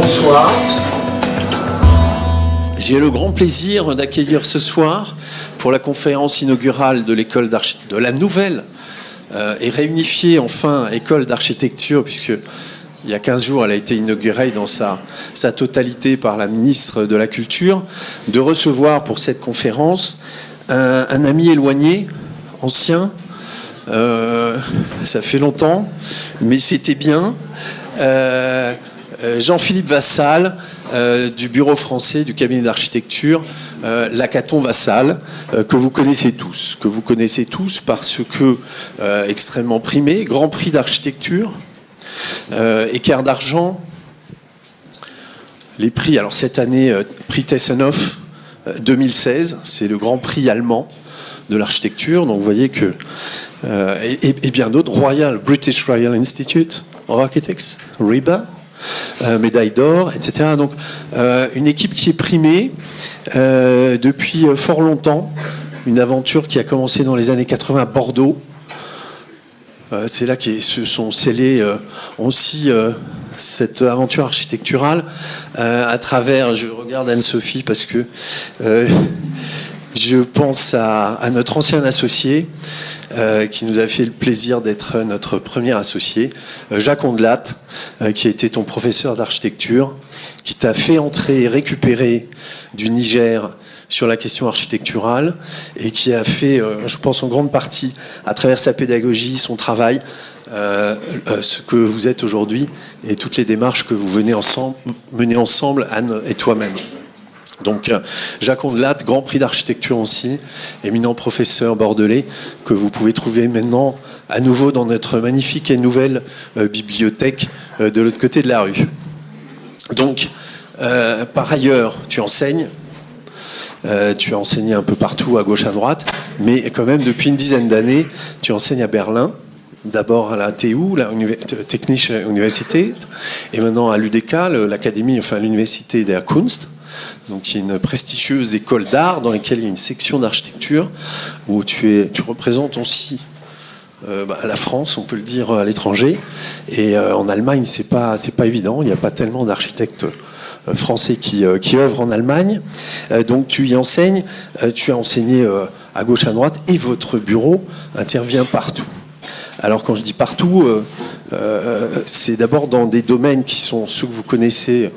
Bonsoir. J'ai le grand plaisir d'accueillir ce soir pour la conférence inaugurale de l'école de la nouvelle et réunifiée enfin école d'architecture, puisque il y a 15 jours elle a été inaugurée dans sa totalité par la ministre de la Culture, de recevoir pour cette conférence un ami éloigné, ancien, ça fait longtemps, mais c'était bien. Jean-Philippe Vassal, du bureau français du cabinet d'architecture Lacaton Vassal, que vous connaissez tous parce que extrêmement primé, Grand Prix d'architecture, équerre d'argent, les prix, alors cette année, prix Tessenhoff 2016, c'est le Grand Prix allemand de l'architecture, donc vous voyez que et bien d'autres, British Royal Institute of Architects, RIBA, médaille d'or, etc. Donc une équipe qui est primée depuis fort longtemps, une aventure qui a commencé dans les années 80 à Bordeaux. C'est là qu'ils se sont scellés aussi cette aventure architecturale à travers, je regarde Anne-Sophie parce que je pense à notre ancien associé qui nous a fait le plaisir d'être notre premier associé, Jacques Ondelat, qui a été ton professeur d'architecture, qui t'a fait entrer et récupérer du Niger sur la question architecturale et qui a fait, je pense en grande partie, à travers sa pédagogie, son travail, ce que vous êtes aujourd'hui et toutes les démarches que vous menez ensemble, Anne et toi-même. Donc Jacques Ondelat, Grand Prix d'architecture aussi, éminent professeur bordelais, que vous pouvez trouver maintenant à nouveau dans notre magnifique et nouvelle bibliothèque de l'autre côté de la rue. Donc, par ailleurs, tu enseignes. Tu as enseigné un peu partout, à gauche, à droite, mais quand même, depuis une dizaine d'années, tu enseignes à Berlin, d'abord à la TU, la Technische Universität, et maintenant à l'UDK, l'académie, enfin l'Université der Kunst, donc qui est une prestigieuse école d'art dans laquelle il y a une section d'architecture, où tu représentes aussi la France, on peut le dire, à l'étranger, et en Allemagne, c'est pas évident, il n'y a pas tellement d'architectes français qui œuvrent en Allemagne. Donc tu y enseignes, tu as enseigné à gauche, à droite, et votre bureau intervient partout. Alors quand je dis partout, c'est d'abord dans des domaines qui sont ceux que vous connaissez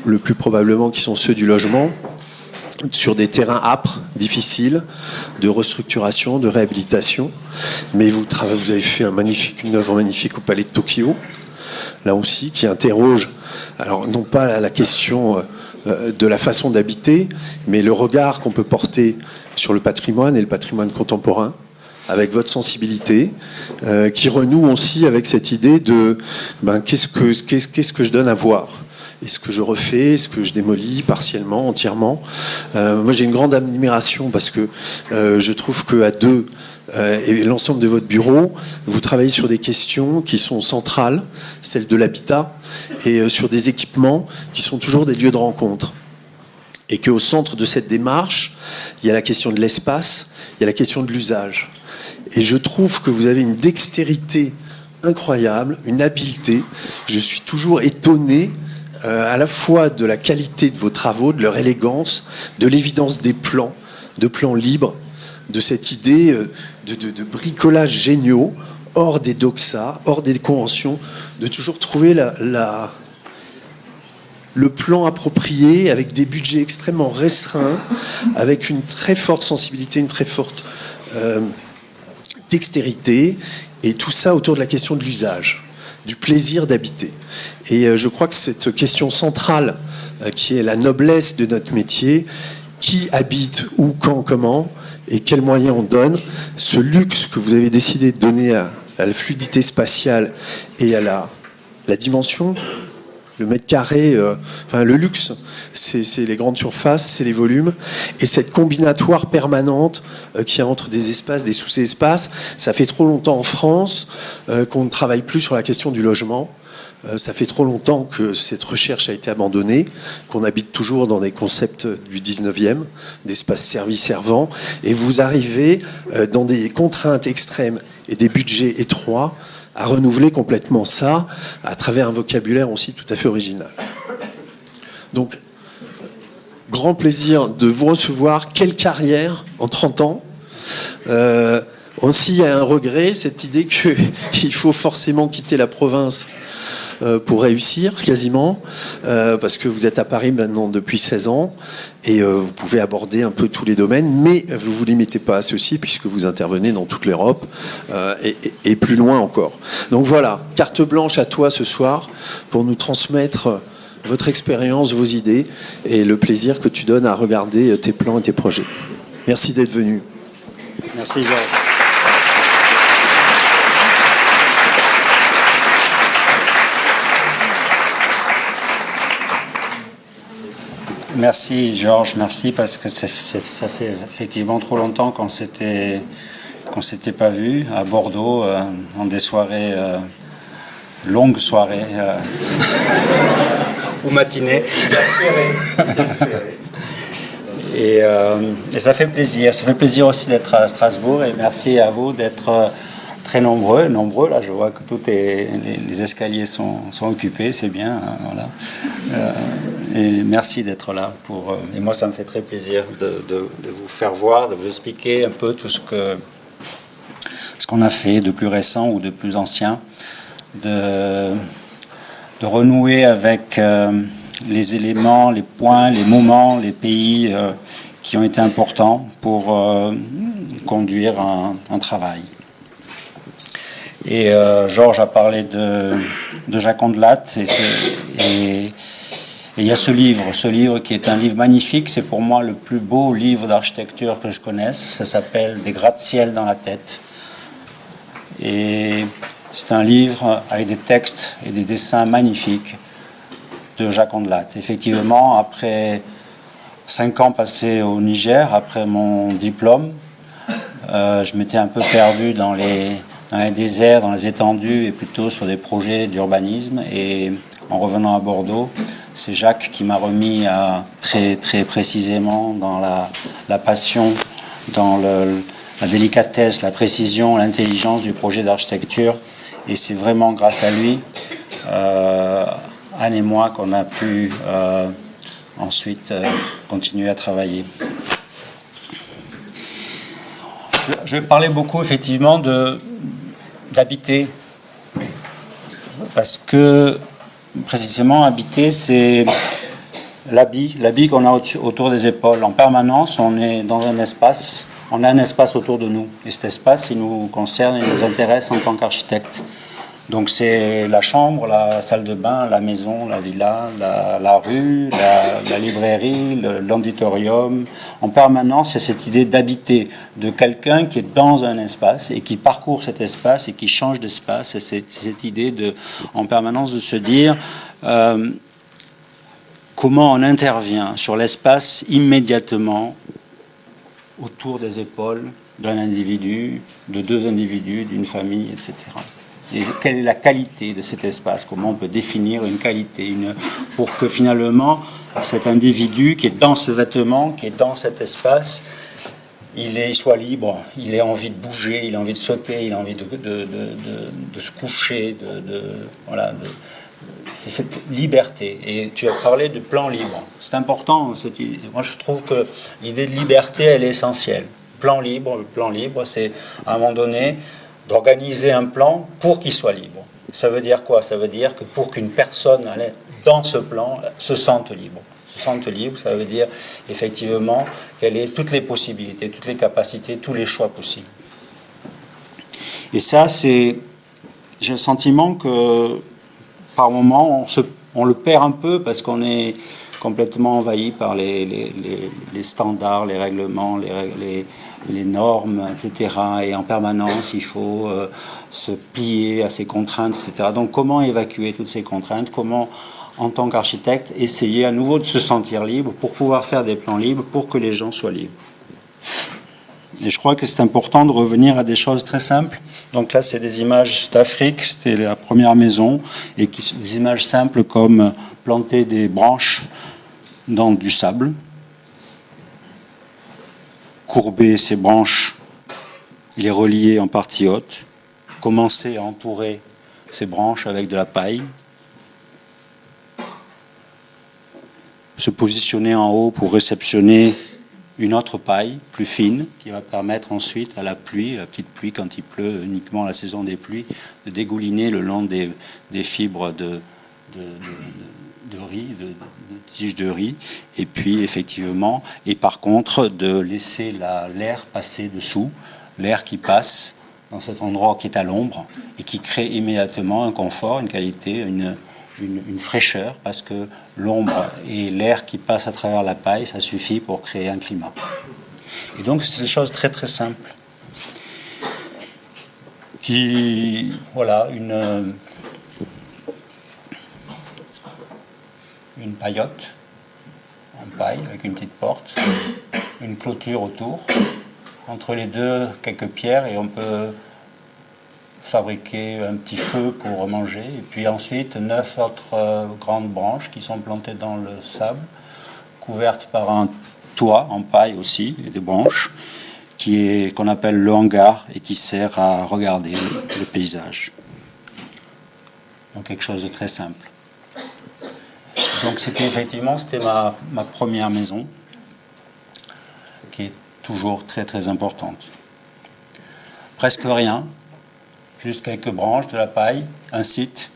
le plus probablement, qui sont ceux du logement, sur des terrains âpres, difficiles, de restructuration, de réhabilitation. Mais vous avez fait une œuvre magnifique au Palais de Tokyo, là aussi, qui interroge, alors non pas la question de la façon d'habiter, mais le regard qu'on peut porter sur le patrimoine et le patrimoine contemporain, avec votre sensibilité, qui renoue aussi avec cette idée de qu'est-ce que je donne à voir ? Est-ce que je refais ? Est-ce que je démolis partiellement, entièrement ? Moi, j'ai une grande admiration parce que je trouve qu'à deux, et l'ensemble de votre bureau, vous travaillez sur des questions qui sont centrales, celles de l'habitat, et sur des équipements qui sont toujours des lieux de rencontre. Et qu'au centre de cette démarche, il y a la question de l'espace, il y a la question de l'usage. Et je trouve que vous avez une dextérité incroyable, une habileté. Je suis toujours étonné à la fois de la qualité de vos travaux, de leur élégance, de l'évidence des plans, de plans libres, de cette idée de bricolage géniaux, hors des doxas, hors des conventions, de toujours trouver le plan approprié, avec des budgets extrêmement restreints, avec une très forte sensibilité, une très forte dextérité, et tout ça autour de la question de l'usage, du plaisir d'habiter. Et je crois que cette question centrale, qui est la noblesse de notre métier, qui habite, où, quand, comment, et quels moyens on donne, ce luxe que vous avez décidé de donner à la fluidité spatiale et à la dimension, le mètre carré, le luxe, c'est les grandes surfaces, c'est les volumes, et cette combinatoire permanente qu'il y a entre des espaces, des sous-espaces. Ça fait trop longtemps en France qu'on ne travaille plus sur la question du logement. Ça fait trop longtemps que cette recherche a été abandonnée, qu'on habite toujours dans des concepts du 19e, d'espaces servis-servants, et vous arrivez dans des contraintes extrêmes et des budgets étroits à renouveler complètement ça à travers un vocabulaire aussi tout à fait original. Donc, grand plaisir de vous recevoir. Quelle carrière en 30 ans. Aussi, il y a un regret, cette idée qu'il faut forcément quitter la province pour réussir, quasiment, parce que vous êtes à Paris maintenant depuis 16 ans, et vous pouvez aborder un peu tous les domaines, mais vous ne vous limitez pas à ceci, puisque vous intervenez dans toute l'Europe, et plus loin encore. Donc voilà, carte blanche à toi ce soir, pour nous transmettre votre expérience, vos idées, et le plaisir que tu donnes à regarder tes plans et tes projets. Merci d'être venu. Merci Georges. Merci Georges, merci parce que ça fait effectivement trop longtemps qu'on s'était pas vu à Bordeaux dans des soirées, longues soirées ou matinées. Et ça fait plaisir. Ça fait plaisir aussi d'être à Strasbourg et merci à vous d'être très nombreux. Là, je vois que les escaliers sont occupés, c'est bien. Voilà. Et merci d'être là. Et moi, ça me fait très plaisir de vous faire voir, de vous expliquer un peu tout ce qu'on a fait de plus récent ou de plus ancien, de renouer avec les éléments, les points, les moments, les pays qui ont été importants pour conduire un travail. Et Georges a parlé de Jacques Ondelat et il y a ce livre qui est un livre magnifique, c'est pour moi le plus beau livre d'architecture que je connaisse, ça s'appelle Des gratte-ciel dans la tête. Et c'est un livre avec des textes et des dessins magnifiques de Jacques Ondelat. Effectivement, après 5 ans passés au Niger, après mon diplôme, je m'étais un peu perdu dans les déserts, dans les étendues et plutôt sur des projets d'urbanisme. Et en revenant à Bordeaux, c'est Jacques qui m'a remis très, très précisément dans la passion, dans la délicatesse, la précision, l'intelligence du projet d'architecture. Et c'est vraiment grâce à lui, Anne et moi, qu'on a pu ensuite continuer à travailler. Je vais parler beaucoup effectivement d'habiter, parce que précisément habiter, c'est l'habit qu'on a autour des épaules. En permanence, on est dans un espace, on a un espace autour de nous, et cet espace, il nous concerne, il nous intéresse en tant qu'architecte. Donc c'est la chambre, la salle de bain, la maison, la villa, la rue, la librairie, l'auditorium. En permanence, il y a cette idée d'habiter, de quelqu'un qui est dans un espace et qui parcourt cet espace et qui change d'espace. Et c'est cette idée en permanence de se dire comment on intervient sur l'espace immédiatement autour des épaules d'un individu, de 2 individus, d'une famille, etc. Et quelle est la qualité de cet espace? Comment on peut définir une qualité pour que finalement cet individu qui est dans ce vêtement, qui est dans cet espace, il soit libre, il ait envie de bouger, il a envie de sauter, il a envie de se coucher, voilà, c'est cette liberté. Et tu as parlé de plan libre. C'est important. Moi, je trouve que l'idée de liberté, elle est essentielle. Le plan libre, c'est à un moment donné d'organiser un plan pour qu'il soit libre. Ça veut dire quoi? Ça veut dire que pour qu'une personne dans ce plan se sente libre. Se sente libre, ça veut dire effectivement qu'elle ait toutes les possibilités, toutes les capacités, tous les choix possibles. Et ça, j'ai le sentiment que par moments, on le perd un peu parce qu'on est complètement envahi par les standards, les règlements, les normes, etc. Et en permanence, il faut se plier à ces contraintes, etc. Donc, comment évacuer toutes ces contraintes? Comment, en tant qu'architecte, essayer à nouveau de se sentir libre pour pouvoir faire des plans libres, pour que les gens soient libres? Et je crois que c'est important de revenir à des choses très simples. Donc là, c'est des images d'Afrique, c'était la première maison, et des images simples comme planter des branches dans du sable, courber ces branches et les relier en partie haute, commencer à entourer ces branches avec de la paille, se positionner en haut pour réceptionner une autre paille plus fine qui va permettre ensuite à la pluie, la petite pluie quand il pleut uniquement la saison des pluies, de dégouliner le long des fibres de riz, de tiges de riz, et puis effectivement, et par contre de laisser l'air passer dessous, l'air qui passe dans cet endroit qui est à l'ombre et qui crée immédiatement un confort, une qualité, une fraîcheur, parce que l'ombre et l'air qui passe à travers la paille, ça suffit pour créer un climat. Et donc c'est des choses très très simples. Voilà, une paillote en paille avec une petite porte, une clôture autour, entre les deux quelques pierres, et on peut fabriquer un petit feu pour manger, et puis ensuite 9 autres grandes branches qui sont plantées dans le sable, couvertes par un toit en paille aussi, et des branches, qu'on appelle le hangar et qui sert à regarder le paysage. Donc quelque chose de très simple. Donc c'était ma première maison, qui est toujours très très importante. Presque rien, juste quelques branches, de la paille, un site,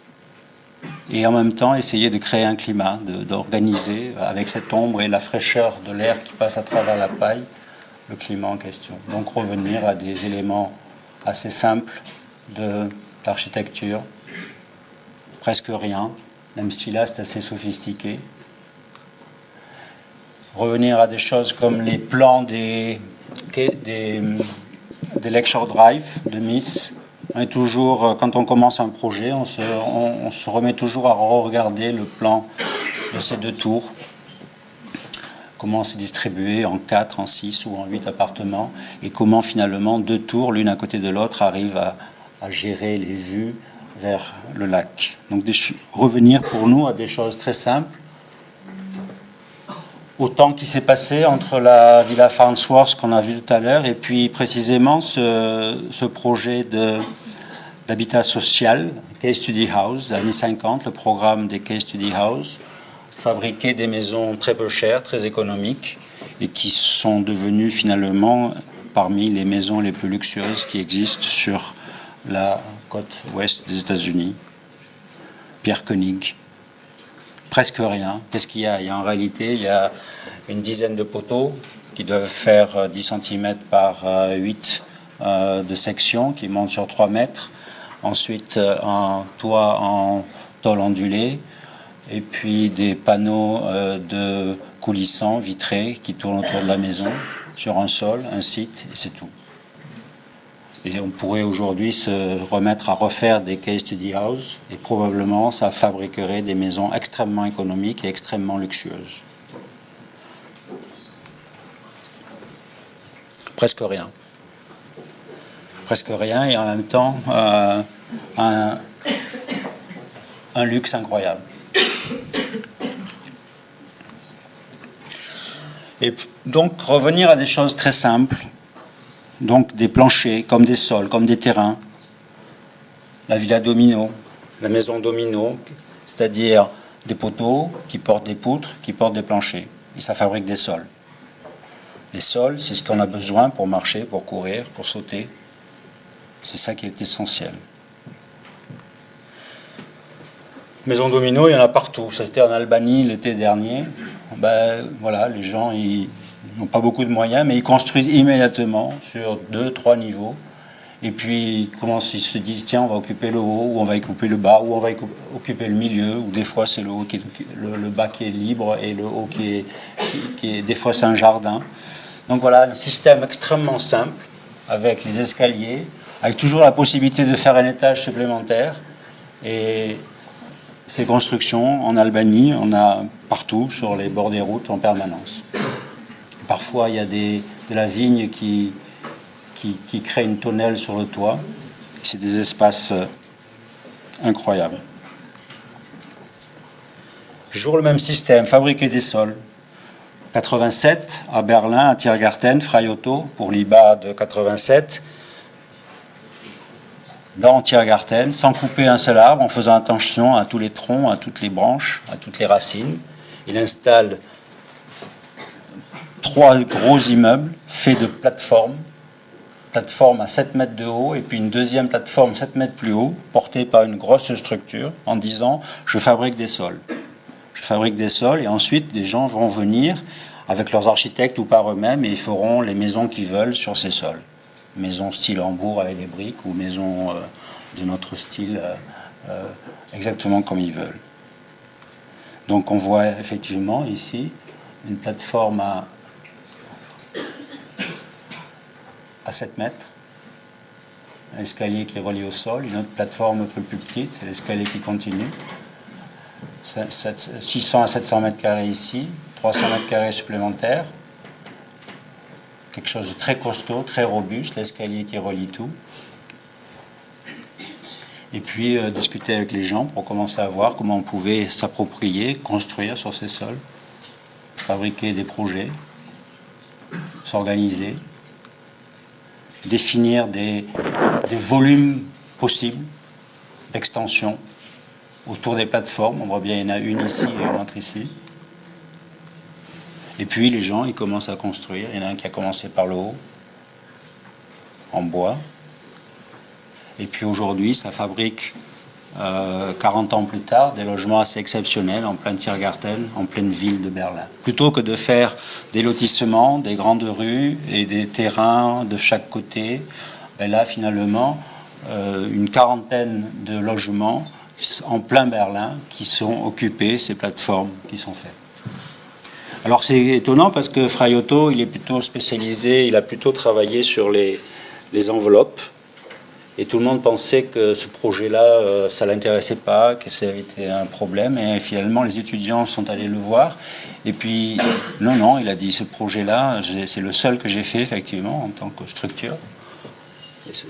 et en même temps essayer de créer un climat, d'organiser avec cette ombre et la fraîcheur de l'air qui passe à travers la paille, le climat en question. Donc revenir à des éléments assez simples d'architecture, presque rien, même si là c'est assez sophistiqué. Revenir à des choses comme les plans des lecture drive de Miss. On est toujours, quand on commence un projet, on se remet toujours à regarder le plan de ces deux tours. Comment c'est distribué en 4, en 6 ou en 8 appartements, et comment finalement deux tours, l'une à côté de l'autre, arrivent à gérer les vues vers le lac. Donc revenir pour nous à des choses très simples. Au temps qui s'est passé entre la Villa Farnsworth qu'on a vu tout à l'heure et puis précisément ce projet d'habitat social, Case Study House, années 50, le programme des Case Study House, fabriquer des maisons très peu chères, très économiques, et qui sont devenues finalement parmi les maisons les plus luxueuses qui existent sur la côte ouest des États-Unis. Pierre Koenig. Presque rien. Qu'est-ce qu'il y a ? En réalité, il y a une dizaine de poteaux qui doivent faire 10 cm par 8 de section, qui montent sur 3 mètres. Ensuite, un toit en tôle ondulée, et puis des panneaux de coulissants vitrés qui tournent autour de la maison, sur un sol, un site, et c'est tout. Et on pourrait aujourd'hui se remettre à refaire des case study house, et probablement ça fabriquerait des maisons extrêmement économiques et extrêmement luxueuses. Presque rien. Presque rien, et en même temps un luxe incroyable. Et donc revenir à des choses très simples. Donc des planchers, comme des sols, comme des terrains. La villa domino, la maison domino, c'est-à-dire des poteaux qui portent des poutres, qui portent des planchers. Et ça fabrique des sols. Les sols, c'est ce qu'on a besoin pour marcher, pour courir, pour sauter. C'est ça qui est essentiel. Maison domino, il y en a partout. C'était en Albanie l'été dernier. Voilà, les gens, ils n'ont pas beaucoup de moyens, mais ils construisent immédiatement sur 2-3 niveaux. Et puis ils se disent, tiens, on va occuper le haut, ou on va occuper le bas, ou on va occuper le milieu, ou des fois c'est le haut le bas qui est libre et le haut qui est des fois c'est un jardin. Donc voilà, un système extrêmement simple, avec les escaliers, avec toujours la possibilité de faire un étage supplémentaire. Et ces constructions en Albanie, on a partout sur les bords des routes en permanence. Parfois, il y a de la vigne qui crée une tonnelle sur le toit. C'est des espaces incroyables. Toujours le même système, fabriquer des sols. 87, à Berlin, à Tiergarten, Freiauto, pour l'IBA de 87. Dans Tiergarten, sans couper un seul arbre, en faisant attention à tous les troncs, à toutes les branches, à toutes les racines. Il installe 3 gros immeubles faits de plateformes à 7 mètres de haut, et puis une deuxième plateforme 7 mètres plus haut, portée par une grosse structure, en disant « je fabrique des sols ». Je fabrique des sols, et ensuite des gens vont venir avec leurs architectes ou par eux-mêmes, et ils feront les maisons qu'ils veulent sur ces sols. Maisons style Hambourg avec des briques, ou maisons de notre style exactement comme ils veulent. Donc on voit effectivement ici une plateforme à 7 mètres, un escalier qui est relié au sol, une autre plateforme un peu plus petite, l'escalier qui continue, 600 à 700 mètres carrés ici, 300 mètres carrés supplémentaires, quelque chose de très costaud, très robuste, l'escalier qui relie tout. Et puis discuter avec les gens pour commencer à voir comment on pouvait s'approprier, construire sur ces sols, fabriquer des projets, s'organiser, définir des volumes possibles d'extension autour des plateformes. On voit bien, il y en a une ici et une autre ici. Et puis les gens, ils commencent à construire. Il y en a un qui a commencé par le haut, en bois. Et puis aujourd'hui, ça fabrique, 40 ans plus tard, des logements assez exceptionnels en plein Tiergarten, en pleine ville de Berlin. Plutôt que de faire des lotissements, des grandes rues et des terrains de chaque côté, ben là, finalement, une quarantaine de logements en plein Berlin qui sont occupés, ces plateformes qui sont faites. Alors c'est étonnant parce que Frei Otto, il est plutôt spécialisé, il a plutôt travaillé sur les enveloppes. Et tout le monde pensait que ce projet-là, ça ne l'intéressait pas, que ça avait été un problème. Et finalement, les étudiants sont allés le voir. Et puis, non, il a dit, ce projet-là, c'est le seul que j'ai fait, effectivement, en tant que structure. C'est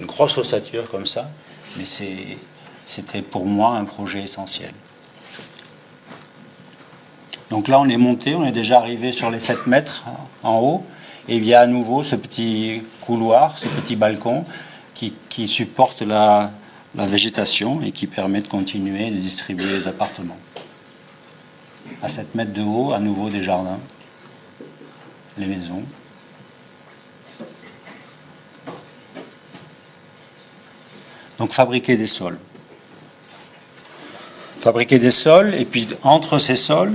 une grosse ossature comme ça. Mais c'était pour moi un projet essentiel. Donc là, on est monté, on est déjà arrivé sur les 7 mètres en haut. Et il y a à nouveau ce petit couloir, ce petit balcon, qui supporte la végétation et qui permet de continuer de distribuer les appartements. À 7 mètres de haut, à nouveau des jardins, les maisons. Donc fabriquer des sols. Fabriquer des sols, et puis entre ces sols,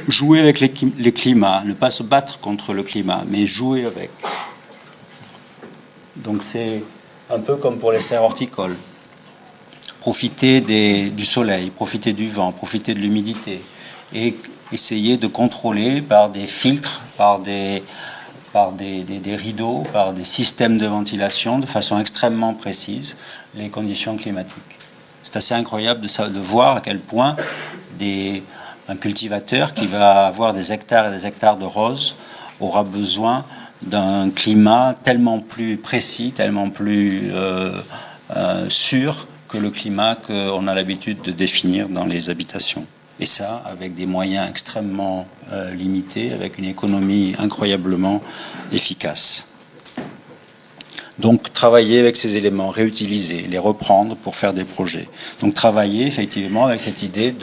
jouer avec les climats, ne pas se battre contre le climat, mais jouer avec. Donc c'est un peu comme pour les serres horticoles. Profiter du soleil, profiter du vent, profiter de l'humidité et essayer de contrôler par des filtres, par des rideaux, par des systèmes de ventilation de façon extrêmement précise les conditions climatiques. C'est assez incroyable de voir à quel point un cultivateur qui va avoir des hectares et des hectares de roses aura besoin d'un climat tellement plus précis, tellement plus sûr que le climat qu'on a l'habitude de définir dans les habitations. Et ça, avec des moyens extrêmement limités, avec une économie incroyablement efficace. Donc travailler avec ces éléments, réutiliser, les reprendre pour faire des projets. Donc travailler effectivement avec cette idée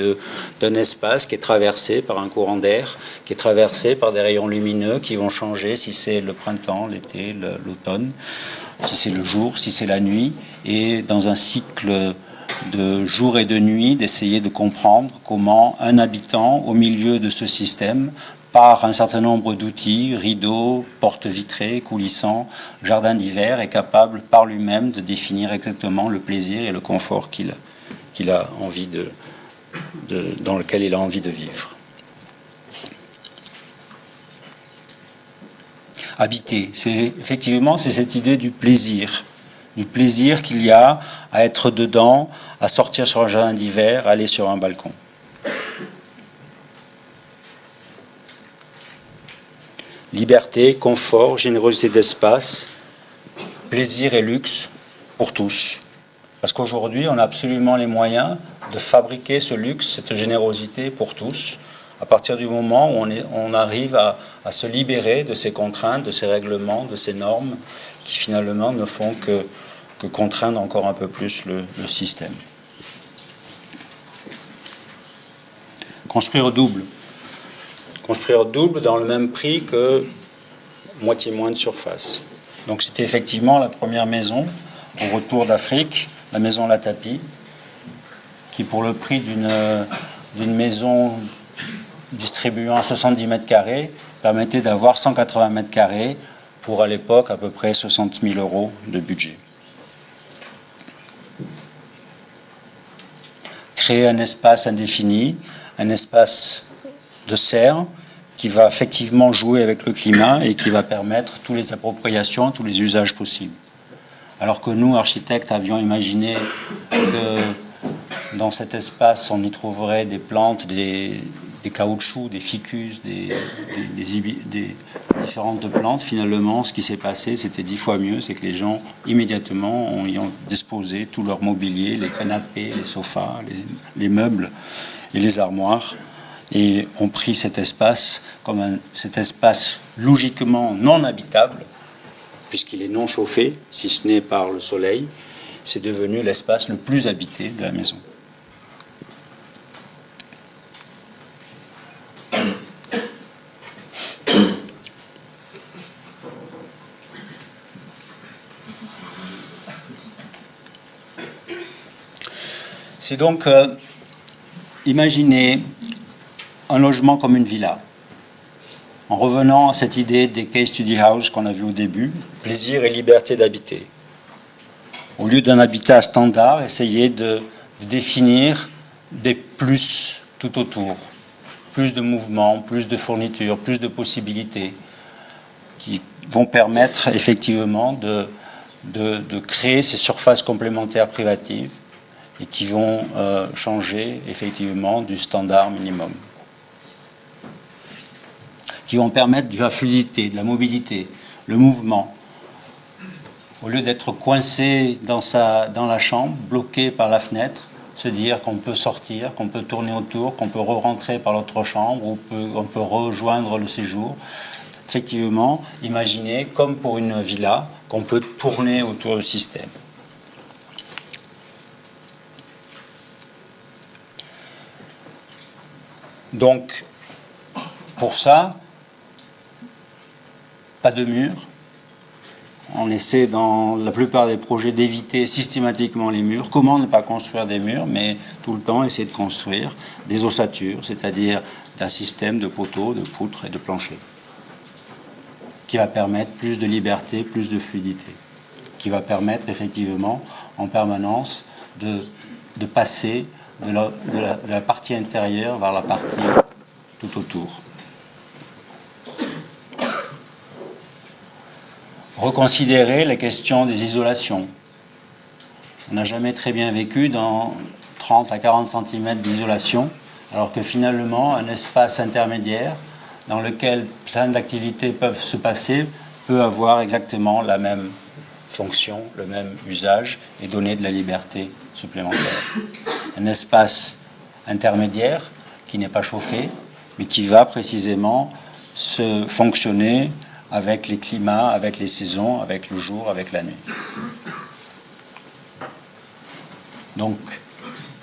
d'un espace qui est traversé par un courant d'air, qui est traversé par des rayons lumineux qui vont changer si c'est le printemps, l'été, l'automne, si c'est le jour, si c'est la nuit, et dans un cycle de jour et de nuit, d'essayer de comprendre comment un habitant au milieu de ce système, par un certain nombre d'outils, rideaux, portes vitrées, coulissants, jardins d'hiver, est capable par lui-même de définir exactement le plaisir et le confort qu'il a envie dans lequel il a envie de vivre. Habiter, c'est cette idée du plaisir qu'il y a à être dedans, à sortir sur un jardin d'hiver, à aller sur un balcon. Liberté, confort, générosité d'espace, plaisir et luxe pour tous. Parce qu'aujourd'hui, on a absolument les moyens de fabriquer ce luxe, cette générosité pour tous, à partir du moment où on arrive à se libérer de ces contraintes, de ces règlements, de ces normes, qui finalement ne font que contraindre encore un peu plus le système. Construire double. construire double dans le même prix que moitié moins de surface. Donc c'était effectivement la première maison au retour d'Afrique, la maison La Tapie, qui pour le prix d'une maison distribuant 70 mètres carrés permettait d'avoir 180 mètres carrés pour à l'époque à peu près 60 000 euros de budget. Créer un espace indéfini, un espace de serre qui va effectivement jouer avec le climat et qui va permettre toutes les appropriations, tous les usages possibles. Alors que nous, architectes, avions imaginé que dans cet espace, on y trouverait des plantes, des caoutchoucs, des ficus, des différentes plantes. Finalement, ce qui s'est passé, c'était 10 fois mieux. C'est que les gens, immédiatement, y ont disposé tout leur mobilier, les canapés, les sofas, les meubles et les armoires, et ont pris cet espace comme cet espace logiquement non habitable, puisqu'il est non chauffé, si ce n'est par le soleil. C'est devenu l'espace le plus habité de la maison. C'est donc imaginer un logement comme une villa. En revenant à cette idée des case study house qu'on a vu au début, plaisir et liberté d'habiter. Au lieu d'un habitat standard, essayer de définir des plus tout autour. Plus de mouvements, plus de fournitures, plus de possibilités qui vont permettre effectivement de créer ces surfaces complémentaires privatives et qui vont changer effectivement du standard minimum, qui vont permettre de la fluidité, de la mobilité, le mouvement. Au lieu d'être coincé dans la chambre, bloqué par la fenêtre, se dire qu'on peut sortir, qu'on peut tourner autour, qu'on peut re-rentrer par l'autre chambre, ou on peut rejoindre le séjour. Effectivement, imaginer, comme pour une villa, qu'on peut tourner autour du système. Donc, pour ça, pas de mur. On essaie dans la plupart des projets d'éviter systématiquement les murs. Comment ne pas construire des murs, mais tout le temps essayer de construire des ossatures, c'est-à-dire d'un système de poteaux, de poutres et de planchers, qui va permettre plus de liberté, plus de fluidité, qui va permettre effectivement en permanence de passer de la partie intérieure vers la partie tout autour. Reconsidérer la question des isolations. On n'a jamais très bien vécu dans 30 à 40 cm d'isolation, alors que finalement, un espace intermédiaire dans lequel plein d'activités peuvent se passer peut avoir exactement la même fonction, le même usage et donner de la liberté supplémentaire. Un espace intermédiaire qui n'est pas chauffé, mais qui va précisément se fonctionner avec les climats, avec les saisons, avec le jour, avec la nuit. Donc,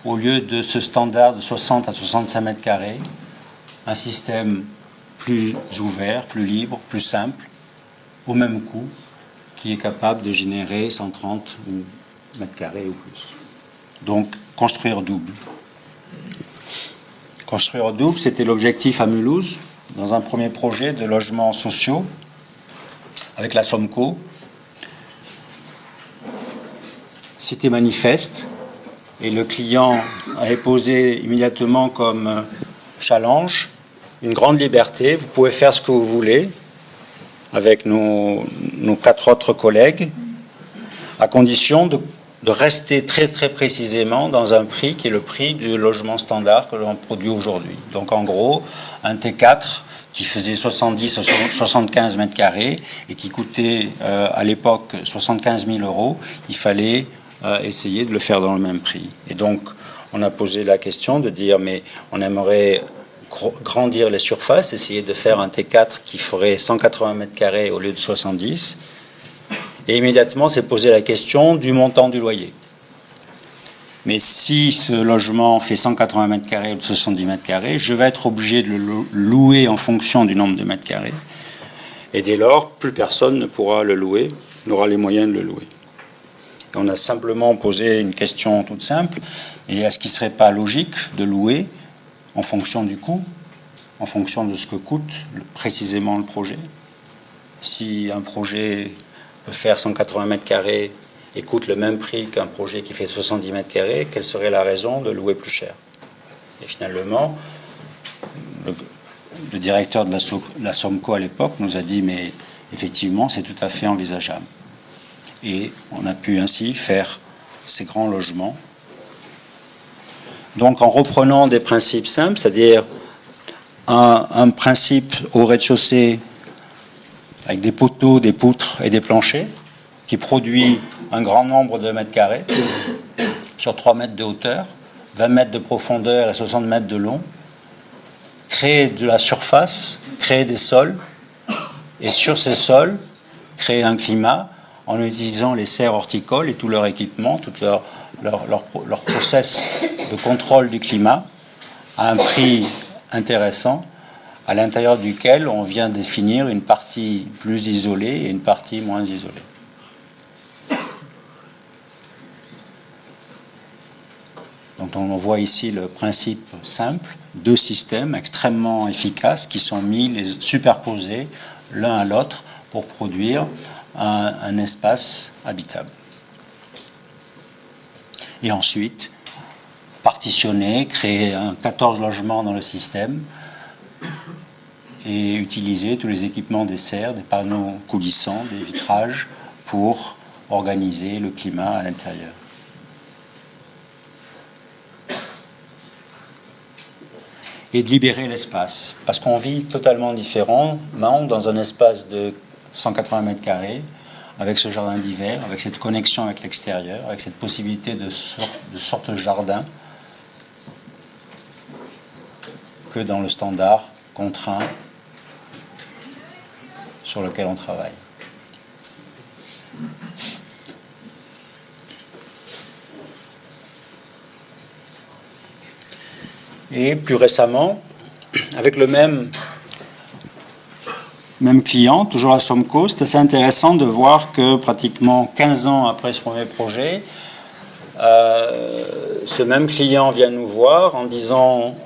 au lieu de ce standard de 60 à 65 mètres carrés, un système plus ouvert, plus libre, plus simple, au même coût, qui est capable de générer 130 mètres carrés ou plus. Donc, construire double. Construire double, c'était l'objectif à Mulhouse, dans un premier projet de logements sociaux, avec la Somco. C'était manifeste, et le client avait posé immédiatement comme challenge une grande liberté. Vous pouvez faire ce que vous voulez avec nos 4 autres collègues, à condition de rester très très précisément dans un prix qui est le prix du logement standard que l'on produit aujourd'hui. Donc en gros, un T4 qui faisait 70 à 75 mètres carrés et qui coûtait à l'époque 75 000 euros, il fallait essayer de le faire dans le même prix. Et donc on a posé la question de dire mais on aimerait grandir les surfaces, essayer de faire un T4 qui ferait 180 mètres carrés au lieu de 70. Et immédiatement s'est posé la question du montant du loyer. Mais si ce logement fait 180 mètres carrés ou 70 mètres carrés, je vais être obligé de le louer en fonction du nombre de mètres carrés. Et dès lors, plus personne ne pourra le louer, n'aura les moyens de le louer. Et on a simplement posé une question toute simple. Et est-ce qu'il ne serait pas logique de louer en fonction du coût, en fonction de ce que coûte précisément le projet? Si un projet peut faire 180 mètres carrés et coûte le même prix qu'un projet qui fait 70 mètres carrés, quelle serait la raison de louer plus cher? Et finalement, le directeur de la SOMCO à l'époque nous a dit, mais effectivement, c'est tout à fait envisageable. Et on a pu ainsi faire ces grands logements. Donc en reprenant des principes simples, c'est-à-dire un principe au rez-de-chaussée avec des poteaux, des poutres et des planchers, qui produit un grand nombre de mètres carrés sur 3 mètres de hauteur, 20 mètres de profondeur et 60 mètres de long, créer de la surface, créer des sols, et sur ces sols, créer un climat en utilisant les serres horticoles et tout leur équipement, tout leur process de contrôle du climat, à un prix intéressant, à l'intérieur duquel on vient définir une partie plus isolée et une partie moins isolée. Donc on voit ici le principe simple, 2 systèmes extrêmement efficaces qui sont superposés l'un à l'autre pour produire un espace habitable. Et ensuite, partitionner, créer 14 logements dans le système et utiliser tous les équipements des serres, des panneaux coulissants, des vitrages pour organiser le climat à l'intérieur. Et de libérer l'espace, parce qu'on vit totalement différemment dans un espace de 180 mètres carrés, avec ce jardin d'hiver, avec cette connexion avec l'extérieur, avec cette possibilité de sorte de jardin, que dans le standard contraint sur lequel on travaille. Et plus récemment, avec le même client, toujours à SOMCO, c'est assez intéressant de voir que pratiquement 15 ans après ce premier projet, ce même client vient nous voir en disant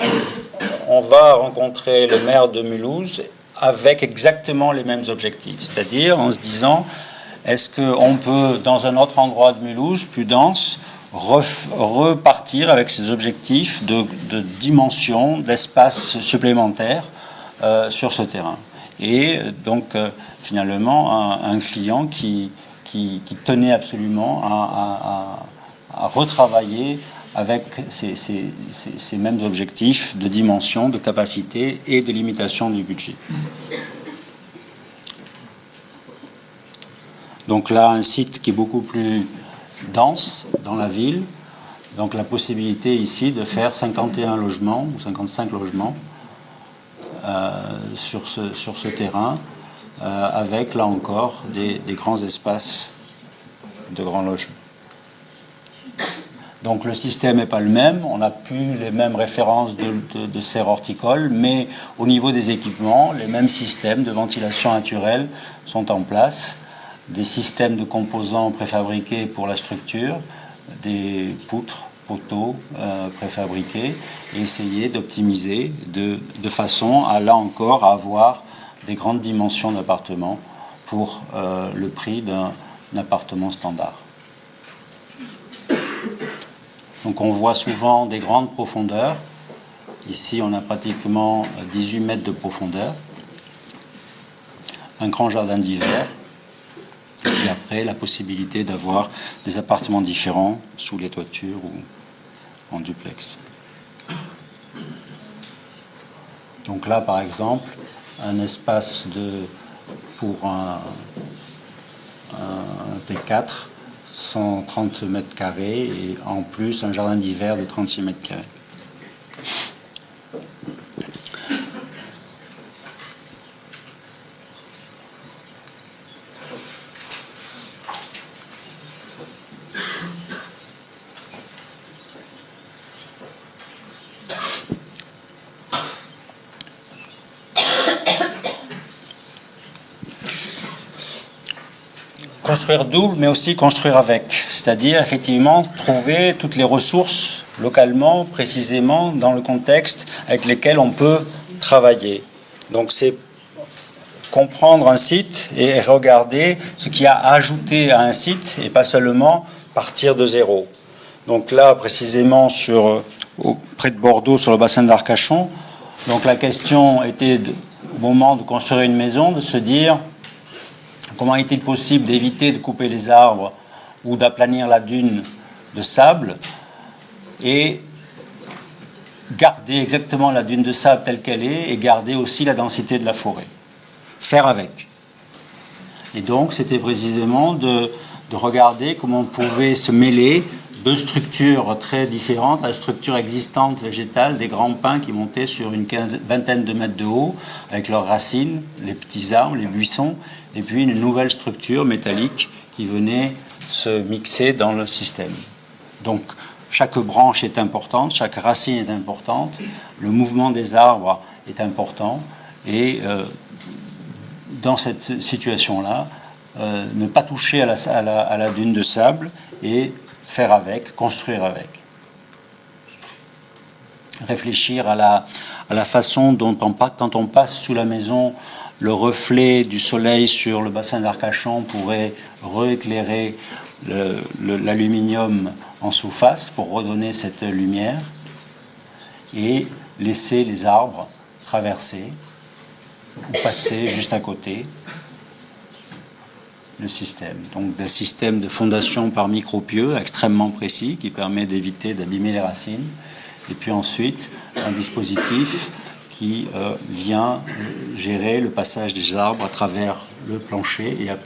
on va rencontrer le maire de Mulhouse avec exactement les mêmes objectifs, c'est-à-dire en se disant est-ce qu'on peut, dans un autre endroit de Mulhouse, plus dense, repartir avec ces objectifs de dimension, d'espace supplémentaire sur ce terrain. Et donc, finalement, un client qui tenait absolument à retravailler avec ces mêmes objectifs de dimension, de capacité et de limitation du budget. Donc là, un site qui est beaucoup plus dense dans la ville, donc la possibilité ici de faire 51 logements ou 55 logements sur ce terrain, avec là encore des grands espaces de grands logements. Donc le système n'est pas le même, on n'a plus les mêmes références de serres horticoles, mais au niveau des équipements, les mêmes systèmes de ventilation naturelle sont en place, des systèmes de composants préfabriqués pour la structure, des poutres, poteaux préfabriqués, et essayer d'optimiser de façon à, là encore, avoir des grandes dimensions d'appartement pour le prix d'un appartement standard. Donc on voit souvent des grandes profondeurs. Ici, on a pratiquement 18 mètres de profondeur. Un grand jardin d'hiver. Et après, la possibilité d'avoir des appartements différents sous les toitures ou en duplex. Donc là, par exemple, un espace pour un T4, 130 mètres carrés et en plus un jardin d'hiver de 36 mètres carrés. construire double, mais aussi construire avec. C'est-à-dire, effectivement, trouver toutes les ressources localement, précisément, dans le contexte avec lesquels on peut travailler. Donc, c'est comprendre un site et regarder ce qu'il y a à ajouter à un site et pas seulement partir de zéro. Donc là, précisément, près de Bordeaux, sur le bassin d'Arcachon, donc la question était, au moment de construire une maison, de se dire comment est-il possible d'éviter de couper les arbres ou d'aplanir la dune de sable et garder exactement la dune de sable telle qu'elle est et garder aussi la densité de la forêt. Faire avec. Et donc, c'était précisément de regarder comment on pouvait se mêler deux structures très différentes, la structure existante végétale des grands pins qui montaient sur une vingtaine de mètres de haut, avec leurs racines, les petits arbres, les buissons, et puis une nouvelle structure métallique qui venait se mixer dans le système. Donc, chaque branche est importante, chaque racine est importante, le mouvement des arbres est important, et dans cette situation-là, ne pas toucher à la dune de sable et faire avec, construire avec. Réfléchir à la façon dont quand on passe sous la maison, le reflet du soleil sur le bassin d'Arcachon pourrait rééclairer l'aluminium en sous-face pour redonner cette lumière et laisser les arbres traverser ou passer juste à côté le système. Donc un système de fondation par micropieux extrêmement précis qui permet d'éviter d'abîmer les racines. Et puis ensuite, un dispositif qui vient gérer le passage des arbres à travers le plancher et à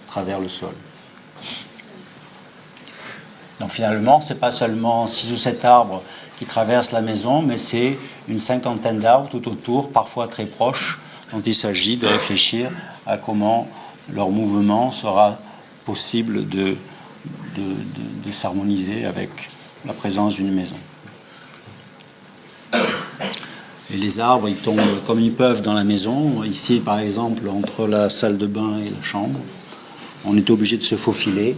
travers le sol. Donc finalement, ce n'est pas seulement 6 ou 7 arbres qui traversent la maison, mais c'est une cinquantaine d'arbres tout autour, parfois très proches, dont il s'agit de réfléchir à comment leur mouvement sera possible de s'harmoniser avec la présence d'une maison. Et les arbres, ils tombent comme ils peuvent dans la maison. Ici, par exemple, entre la salle de bain et la chambre, on est obligé de se faufiler.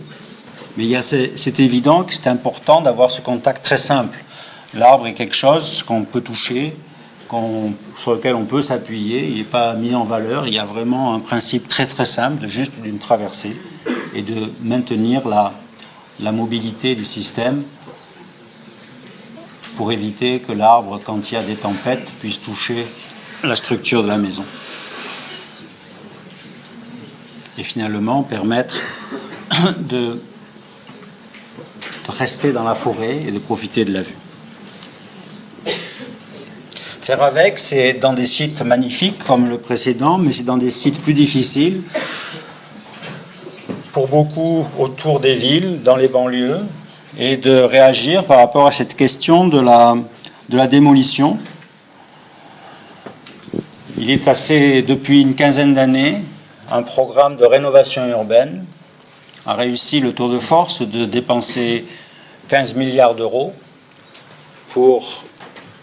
Mais c'est évident que c'est important d'avoir ce contact très simple. L'arbre est quelque chose qu'on peut toucher, sur lequel on peut s'appuyer, il n'est pas mis en valeur. Il y a vraiment un principe très très simple d'une traversée et de maintenir la mobilité du système pour éviter que l'arbre, quand il y a des tempêtes, puisse toucher la structure de la maison. Et finalement permettre de rester dans la forêt et de profiter de la vue. Faire avec, c'est dans des sites magnifiques comme le précédent, mais c'est dans des sites plus difficiles, pour beaucoup autour des villes, dans les banlieues, et de réagir par rapport à cette question de la démolition. Il est depuis une quinzaine d'années, un programme de rénovation urbaine a réussi le tour de force de dépenser 15 milliards d'euros pour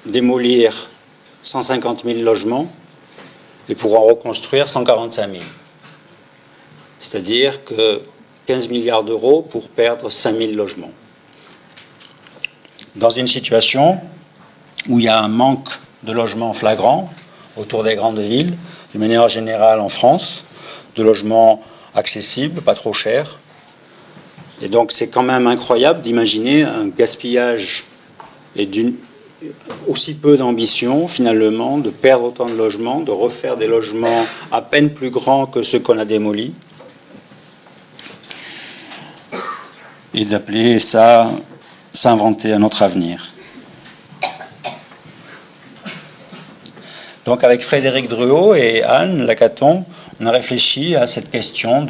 démolir 150 000 logements et pour en reconstruire 145 000. C'est-à-dire que 15 milliards d'euros pour perdre 5 000 logements. Dans une situation où il y a un manque de logements flagrant autour des grandes villes, de manière générale en France, de logements accessibles, pas trop chers. Et donc c'est quand même incroyable d'imaginer un gaspillage et aussi peu d'ambition finalement, de perdre autant de logements, de refaire des logements à peine plus grands que ceux qu'on a démolis, et d'appeler ça s'inventer un autre avenir. Donc avec Frédéric Druot et Anne Lacaton, on a réfléchi à cette question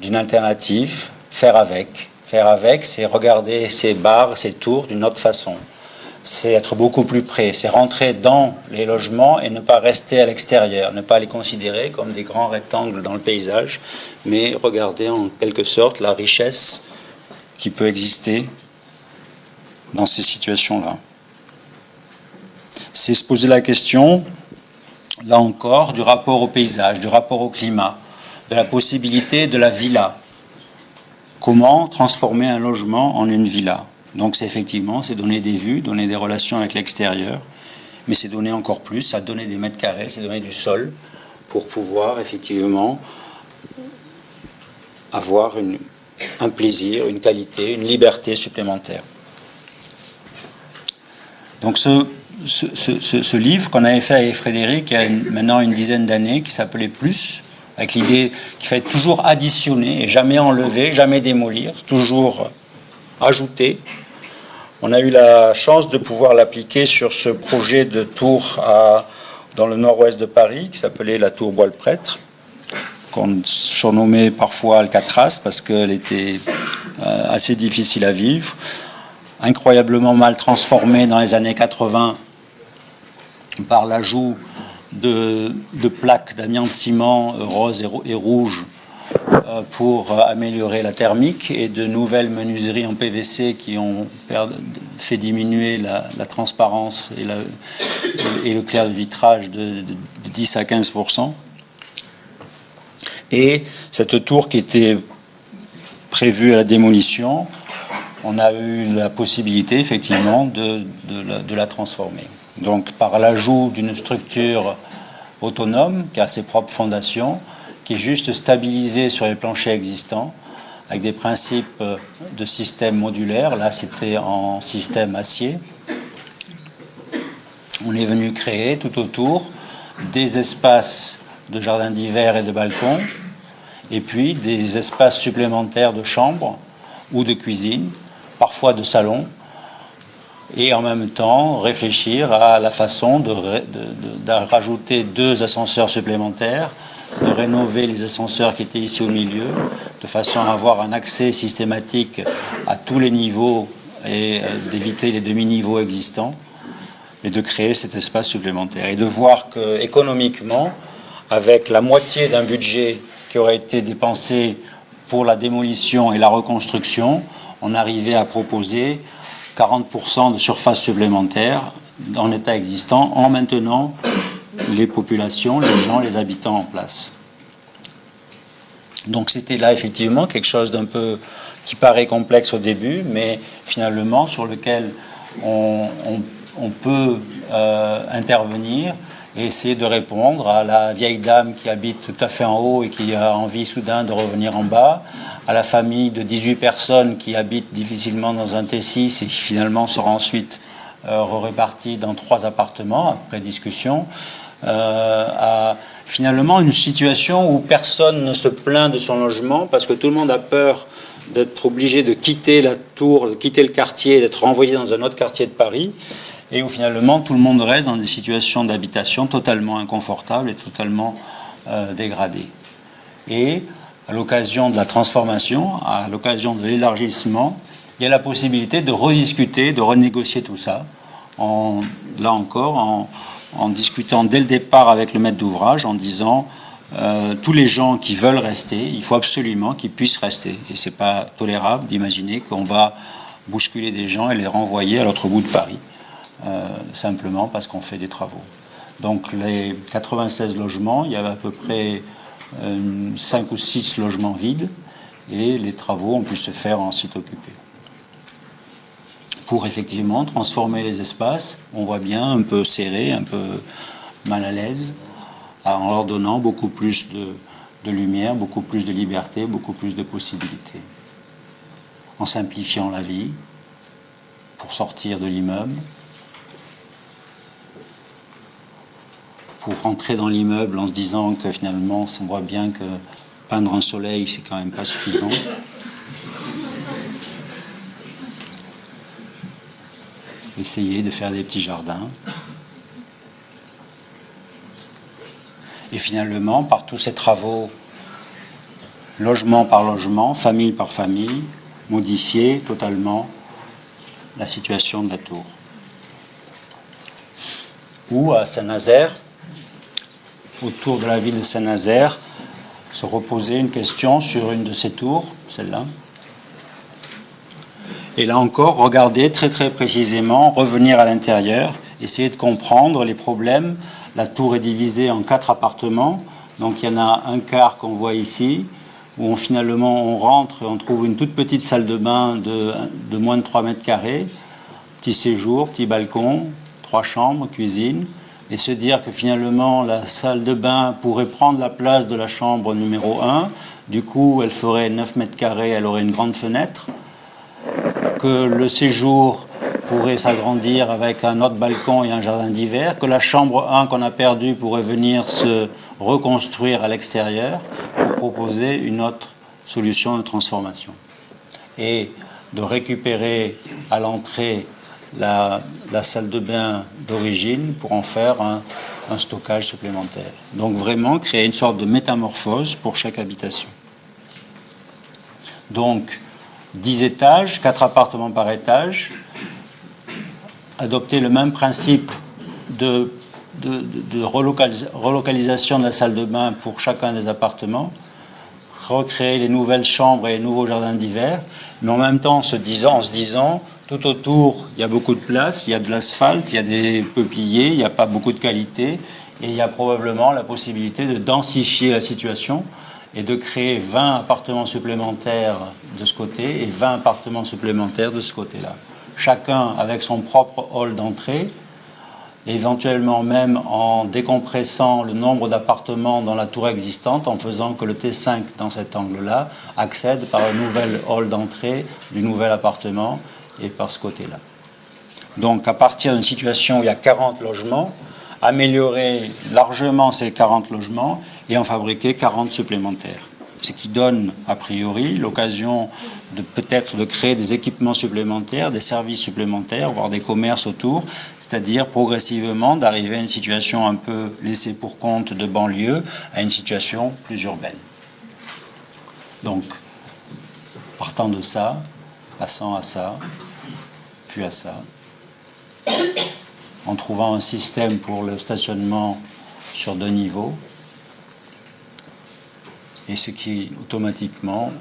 d'une alternative, faire avec. Faire avec, c'est regarder ces barres, ces tours d'une autre façon. C'est être beaucoup plus près, c'est rentrer dans les logements et ne pas rester à l'extérieur, ne pas les considérer comme des grands rectangles dans le paysage, mais regarder en quelque sorte la richesse qui peut exister dans ces situations-là. C'est se poser la question, là encore, du rapport au paysage, du rapport au climat, de la possibilité de la villa, comment transformer un logement en une villa. Donc c'est effectivement, c'est donner des vues, donner des relations avec l'extérieur, mais c'est donner encore plus, ça donner des mètres carrés, c'est donner du sol pour pouvoir effectivement avoir un plaisir, une qualité, une liberté supplémentaire. Donc ce livre qu'on avait fait avec Frédéric il y a maintenant une dizaine d'années, qui s'appelait Plus, avec l'idée qu'il fallait toujours additionner et jamais enlever, jamais démolir, toujours ajouter. On a eu la chance de pouvoir l'appliquer sur ce projet de tour dans le nord-ouest de Paris, qui s'appelait la tour Bois-le-Prêtre, qu'on surnommait parfois Alcatraz parce qu'elle était assez difficile à vivre, incroyablement mal transformée dans les années 80 par l'ajout de plaques d'amiante-ciment rose et rouge pour améliorer la thermique, et de nouvelles menuiseries en PVC qui ont fait diminuer la transparence et le clair de vitrage de 10 à 15%. Et cette tour qui était prévue à la démolition, on a eu la possibilité effectivement de la transformer. Donc par l'ajout d'une structure autonome qui a ses propres fondations, qui est juste stabilisée sur les planchers existants, avec des principes de système modulaire. Là, c'était en système acier. On est venu créer tout autour des espaces de jardin d'hiver et de balcon, et puis des espaces supplémentaires de chambre ou de cuisine, parfois de salon, et en même temps réfléchir à la façon de rajouter 2 ascenseurs supplémentaires, de rénover les ascenseurs qui étaient ici au milieu, de façon à avoir un accès systématique à tous les niveaux et d'éviter les demi-niveaux existants, et de créer cet espace supplémentaire. Et de voir que économiquement, avec la moitié d'un budget qui aurait été dépensé pour la démolition et la reconstruction, on arrivait à proposer 40% de surface supplémentaire en état existant, en maintenant les populations, les gens, les habitants en place. Donc c'était là effectivement quelque chose d'un peu qui paraît complexe au début, mais finalement sur lequel on peut intervenir et essayer de répondre à la vieille dame qui habite tout à fait en haut et qui a envie soudain de revenir en bas, à la famille de 18 personnes qui habitent difficilement dans un T6 et qui finalement sera ensuite répartie dans 3 appartements après discussion, à finalement une situation où personne ne se plaint de son logement parce que tout le monde a peur d'être obligé de quitter la tour, de quitter le quartier, d'être renvoyé dans un autre quartier de Paris, et où finalement tout le monde reste dans des situations d'habitation totalement inconfortables et totalement dégradées. Et à l'occasion de la transformation, à l'occasion de l'élargissement, il y a la possibilité de rediscuter, de renégocier tout ça, là encore, en discutant dès le départ avec le maître d'ouvrage, en disant tous les gens qui veulent rester, il faut absolument qu'ils puissent rester. Et ce n'est pas tolérable d'imaginer qu'on va bousculer des gens et les renvoyer à l'autre bout de Paris, simplement parce qu'on fait des travaux. Donc les 96 logements, il y avait à peu près 5 ou 6 logements vides, et les travaux ont pu se faire en site occupé. Pour effectivement transformer les espaces, on voit bien, un peu serrés, un peu mal à l'aise, en leur donnant beaucoup plus de lumière, beaucoup plus de liberté, beaucoup plus de possibilités. En simplifiant la vie, pour sortir de l'immeuble, pour rentrer dans l'immeuble en se disant que finalement, on voit bien que peindre un soleil, c'est quand même pas suffisant. Essayer de faire des petits jardins. Et finalement, par tous ces travaux, logement par logement, famille par famille, modifier totalement la situation de la tour. Ou à Saint-Nazaire, autour de la ville de Saint-Nazaire, se reposer une question sur une de ces tours, celle-là. Et là encore, regarder très très précisément, revenir à l'intérieur, essayer de comprendre les problèmes. La tour est divisée en 4 appartements, donc il y en a un quart qu'on voit ici, où finalement on rentre et on trouve une toute petite salle de bain de moins de 3 mètres carrés, petit séjour, petit balcon, 3 chambres, cuisine, et se dire que finalement la salle de bain pourrait prendre la place de la chambre numéro 1, du coup elle ferait 9 mètres carrés, elle aurait une grande fenêtre, que le séjour pourrait s'agrandir avec un autre balcon et un jardin d'hiver, que la chambre 1 qu'on a perdue pourrait venir se reconstruire à l'extérieur pour proposer une autre solution de transformation. Et de récupérer à l'entrée la salle de bain d'origine pour en faire un stockage supplémentaire. Donc vraiment créer une sorte de métamorphose pour chaque habitation. Donc 10 étages, 4 appartements par étage, adopter le même principe de relocalisation de la salle de bain pour chacun des appartements, recréer les nouvelles chambres et les nouveaux jardins d'hiver, mais en même temps en se disant, tout autour, il y a beaucoup de place, il y a de l'asphalte, il y a des peupliers, il n'y a pas beaucoup de qualité, et il y a probablement la possibilité de densifier la situation et de créer 20 appartements supplémentaires de ce côté et 20 appartements supplémentaires de ce côté-là. Chacun avec son propre hall d'entrée, éventuellement même en décompressant le nombre d'appartements dans la tour existante, en faisant que le T5 dans cet angle-là accède par un nouvel hall d'entrée du nouvel appartement et par ce côté-là. Donc à partir d'une situation où il y a 40 logements, améliorer largement ces 40 logements et en fabriquer 40 supplémentaires. Ce qui donne, a priori, l'occasion de peut-être de créer des équipements supplémentaires, des services supplémentaires, voire des commerces autour, c'est-à-dire progressivement d'arriver à une situation un peu laissée pour compte de banlieue à une situation plus urbaine. Donc, partant de ça, passant à ça, puis à ça, en trouvant un système pour le stationnement sur 2 niveaux, et ce qui automatiquement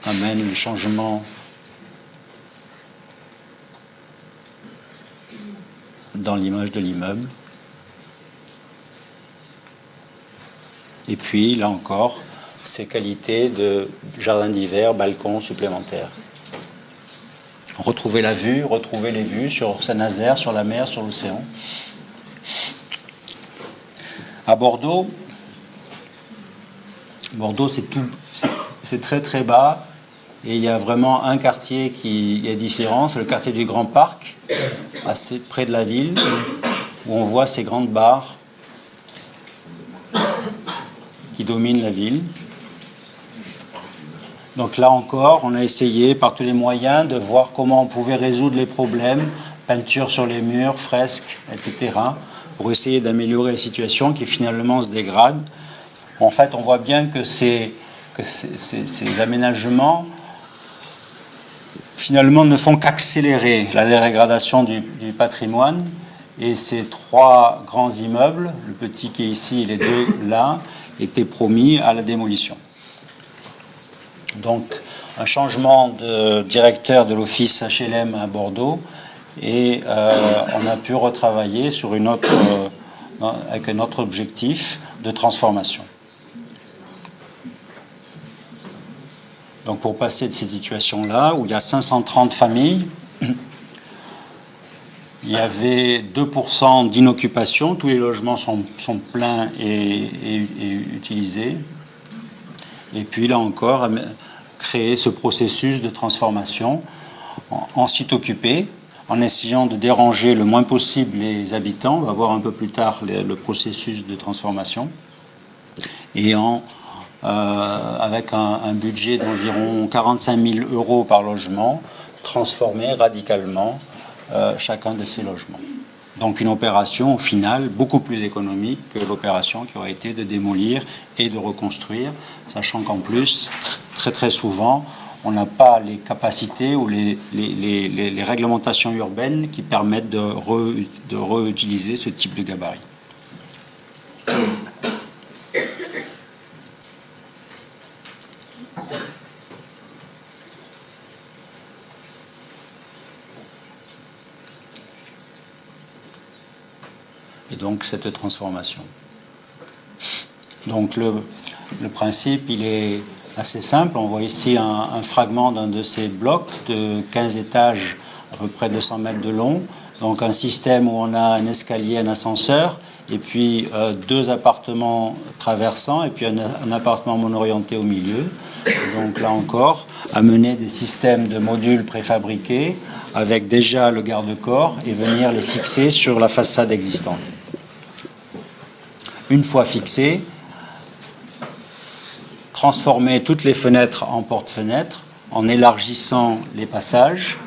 amène le changement dans l'image de l'immeuble. Et puis, là encore, ces qualités de jardin d'hiver, balcon supplémentaire. Retrouver la vue, retrouver les vues sur Saint-Nazaire, sur la mer, sur l'océan. À Bordeaux, c'est très très bas et il y a vraiment un quartier qui est différent, c'est le quartier du Grand Parc, assez près de la ville, où on voit ces grandes bars qui dominent la ville. Donc là encore, on a essayé par tous les moyens de voir comment on pouvait résoudre les problèmes, peinture sur les murs, fresques, etc., pour essayer d'améliorer la situation qui finalement se dégrade. En fait, on voit bien que ces aménagements, finalement, ne font qu'accélérer la dégradation du patrimoine. Et ces 3 grands immeubles, le petit qui est ici et les 2 là, étaient promis à la démolition. Donc, un changement de directeur de l'office HLM à Bordeaux, et on a pu retravailler sur avec un autre objectif de transformation. Donc pour passer de cette situation-là, où il y a 530 familles, il y avait 2% d'inoccupation, tous les logements sont pleins et utilisés. Et puis là encore, créer ce processus de transformation en site occupé, en essayant de déranger le moins possible les habitants. On va voir un peu plus tard le processus de transformation. Et avec un budget d'environ 45 000 € par logement, transformer radicalement chacun de ces logements. Donc une opération, au final, beaucoup plus économique que l'opération qui aurait été de démolir et de reconstruire, sachant qu'en plus, très très souvent, on n'a pas les capacités ou les réglementations urbaines qui permettent de réutiliser ce type de gabarit. Et donc cette transformation. Donc le principe, il est assez simple. On voit ici un fragment d'un de ces blocs de 15 étages, à peu près 200 mètres de long. Donc un système où on a un escalier, un ascenseur, et puis deux appartements traversants, et puis un appartement mono-orienté au milieu. Donc là encore, amener des systèmes de modules préfabriqués avec déjà le garde-corps et venir les fixer sur la façade existante. Une fois fixés, transformer toutes les fenêtres en porte-fenêtres en élargissant les passages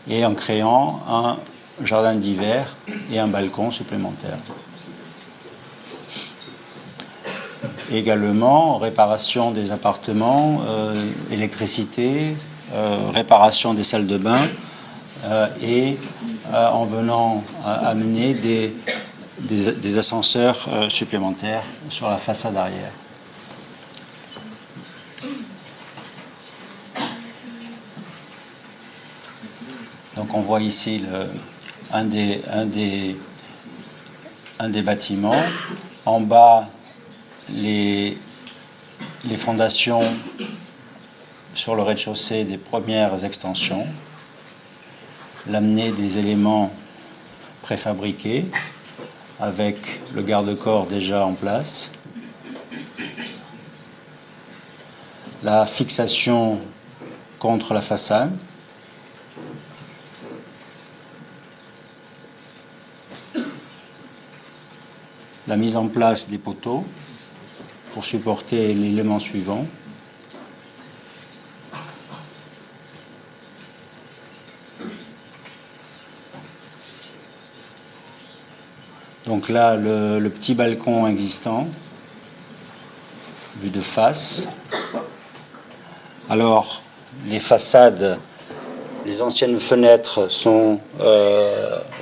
et en créant un jardin d'hiver et un balcon supplémentaire. Également, réparation des appartements, électricité, réparation des salles de bain et en venant amener des ascenseurs supplémentaires sur la façade arrière. Donc on voit ici un des bâtiments. En bas, les fondations sur le rez-de-chaussée des premières extensions. L'amener des éléments préfabriqués avec le garde-corps déjà en place. La fixation contre la façade. La mise en place des poteaux pour supporter l'élément suivant. Donc là, le petit balcon existant, vu de face. Alors, les façades, les anciennes fenêtres sont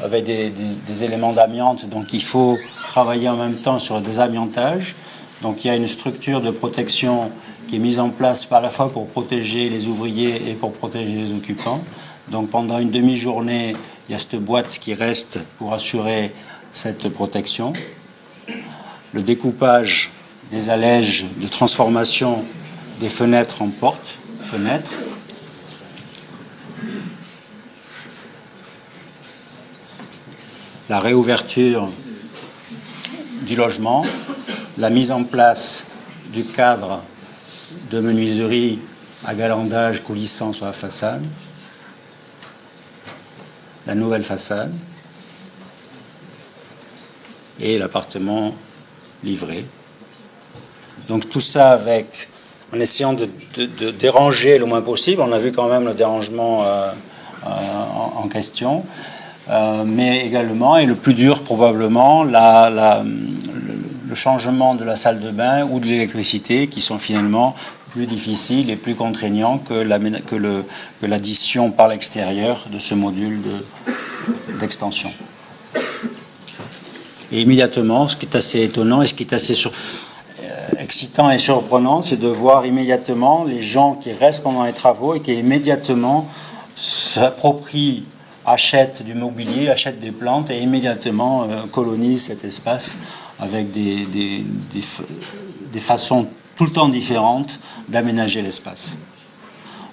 avec des éléments d'amiante, donc il faut travailler en même temps sur le désamiantage. Donc il y a une structure de protection qui est mise en place à la fois pour protéger les ouvriers et pour protéger les occupants. Donc pendant une demi-journée, il y a cette boîte qui reste pour assurer cette protection. Le découpage des allèges de transformation des fenêtres en portes-fenêtres. La réouverture du logement, la mise en place du cadre de menuiserie à galandage coulissant sur la façade, la nouvelle façade et l'appartement livré. Donc tout ça en essayant de déranger le moins possible. On a vu quand même le dérangement en question. Mais également, et le plus dur probablement, le changement de la salle de bain ou de l'électricité, qui sont finalement plus difficiles et plus contraignants que l'addition par l'extérieur de ce module d'extension. Et immédiatement, ce qui est assez étonnant et ce qui est assez excitant et surprenant, c'est de voir immédiatement les gens qui restent pendant les travaux et qui immédiatement s'approprient, achètent du mobilier, achètent des plantes et immédiatement colonisent cet espace avec des façons tout le temps différentes d'aménager l'espace.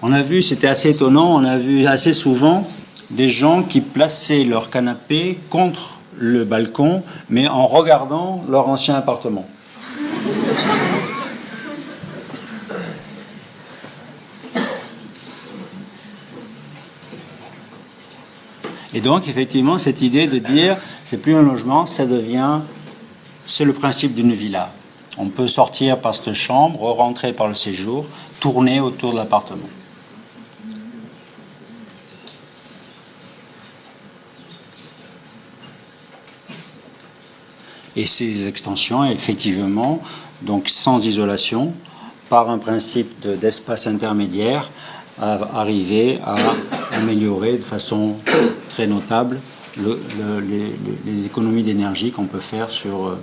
On a vu, c'était assez étonnant, on a vu assez souvent des gens qui plaçaient leur canapé contre le balcon, mais en regardant leur ancien appartement. Et donc, effectivement, cette idée de dire, c'est plus un logement, c'est le principe d'une villa. On peut sortir par cette chambre, rentrer par le séjour, tourner autour de l'appartement. Et ces extensions, effectivement, donc sans isolation, par un principe d'espace intermédiaire, arriver à améliorer de façon très notable les économies d'énergie qu'on peut faire sur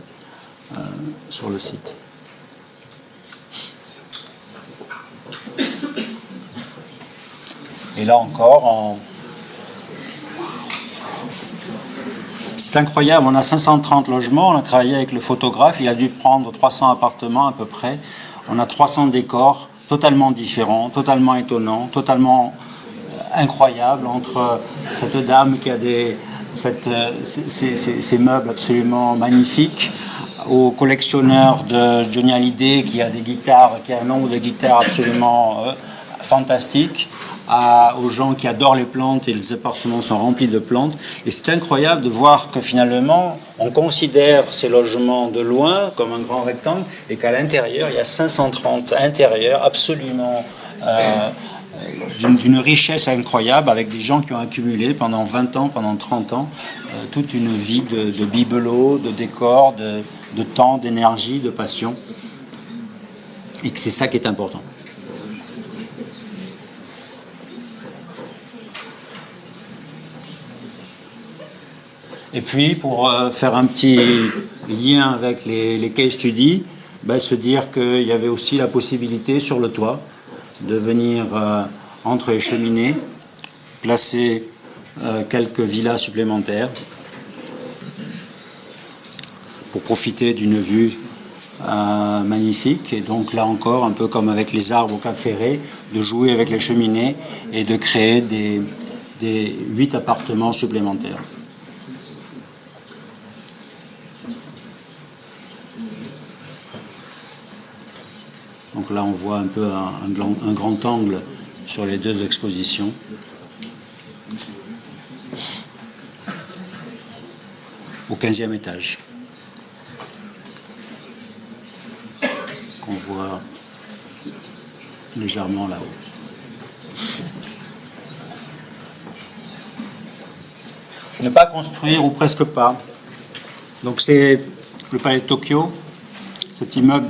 le site. Et là encore, c'est incroyable, on a 530 logements, on a travaillé avec le photographe, il a dû prendre 300 appartements à peu près On a 300 décors totalement différents, totalement étonnants, totalement incroyables, entre cette dame qui a ces meubles absolument magnifiques, au collectionneur de Johnny Hallyday qui a des guitares, qui a un nombre de guitares absolument fantastique, aux gens qui adorent les plantes et les appartements sont remplis de plantes. Et c'est incroyable de voir que finalement, on considère ces logements de loin comme un grand rectangle et qu'à l'intérieur, il y a 530 intérieurs absolument d'une richesse incroyable, avec des gens qui ont accumulé pendant 20 ans, pendant 30 ans, toute une vie de bibelots, de décors, de temps, d'énergie, de passion. Et que c'est ça qui est important. Et puis, pour faire un petit lien avec les case studies, se dire qu'il y avait aussi la possibilité sur le toit de venir entre les cheminées, placer quelques villas supplémentaires pour profiter d'une vue magnifique. Et donc là encore, un peu comme avec les arbres au Cap Ferré, de jouer avec les cheminées et de créer des 8 appartements supplémentaires. Donc là, on voit un peu un grand angle sur les 2 expositions. Au 15e étage. Qu'on voit légèrement là-haut. Ne pas construire ou presque pas. Donc c'est le palais de Tokyo, cet immeuble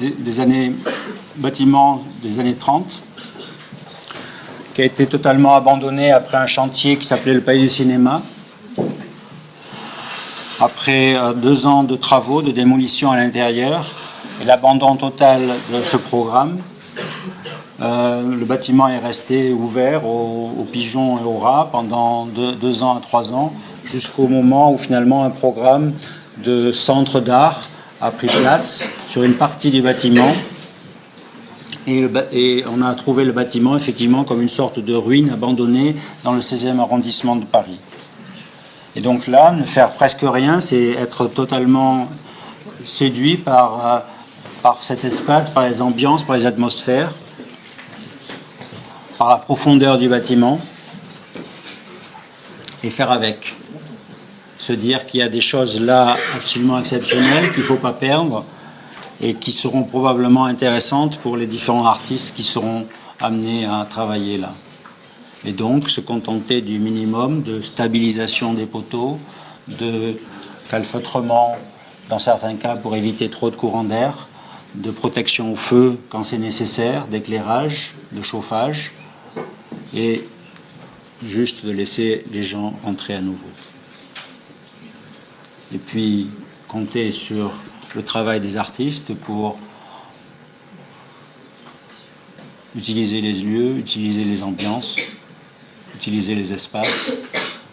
bâtiment des années 30, qui a été totalement abandonné après un chantier qui s'appelait le Palais du Cinéma. Après 2 ans de travaux, de démolition à l'intérieur, et l'abandon total de ce programme, le bâtiment est resté ouvert aux pigeons et aux rats pendant 2 ans à 3 ans, jusqu'au moment où finalement un programme de centre d'art a pris place sur une partie du bâtiment. Et on a trouvé le bâtiment effectivement comme une sorte de ruine abandonnée dans le 16e arrondissement de Paris. Et donc là, ne faire presque rien, c'est être totalement séduit par cet espace, par les ambiances, par les atmosphères, par la profondeur du bâtiment, et faire avec. Se dire qu'il y a des choses là absolument exceptionnelles qu'il ne faut pas perdre, et qui seront probablement intéressantes pour les différents artistes qui seront amenés à travailler là. Et donc se contenter du minimum de stabilisation des poteaux, de calfeutrement dans certains cas pour éviter trop de courant d'air, de protection au feu quand c'est nécessaire, d'éclairage, de chauffage, et juste de laisser les gens rentrer à nouveau. Et puis compter sur le travail des artistes pour utiliser les lieux, utiliser les ambiances, utiliser les espaces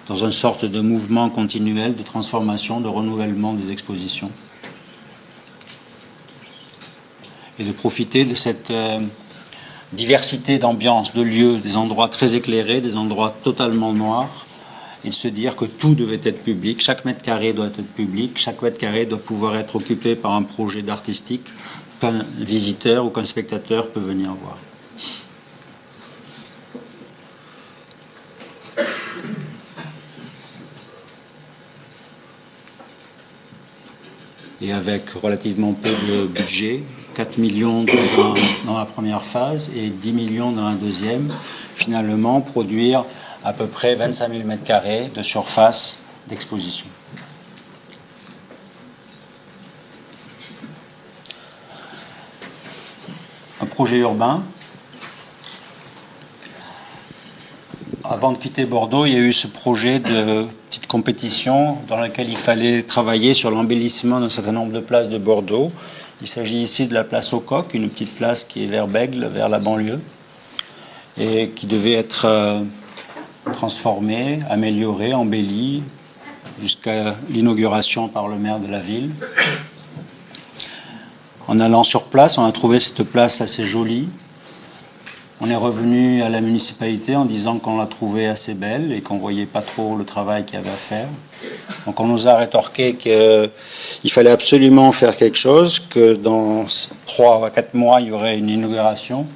dans une sorte de mouvement continuel de transformation, de renouvellement des expositions. Et de profiter de cette diversité d'ambiances, de lieux, des endroits très éclairés, des endroits totalement noirs, et de se dire que tout devait être public, chaque mètre carré doit être public, chaque mètre carré doit pouvoir être occupé par un projet d'artistique qu'un visiteur ou qu'un spectateur peut venir voir. Et avec relativement peu de budget, 4 millions dans la première phase et 10 millions dans la deuxième, finalement produire à peu près 25 000 m² de surface d'exposition. Un projet urbain. Avant de quitter Bordeaux, il y a eu ce projet de petite compétition dans laquelle il fallait travailler sur l'embellissement d'un certain nombre de places de Bordeaux. Il s'agit ici de la place aux Coqs, une petite place qui est vers Bègles, vers la banlieue, et qui devait être transformée, améliorée, embellie, jusqu'à l'inauguration par le maire de la ville. En allant sur place, on a trouvé cette place assez jolie. On est revenu à la municipalité en disant qu'on l'a trouvée assez belle et qu'on ne voyait pas trop le travail qu'il y avait à faire. Donc on nous a rétorqué qu'il fallait absolument faire quelque chose, que dans 3 à 4 mois, il y aurait une inauguration.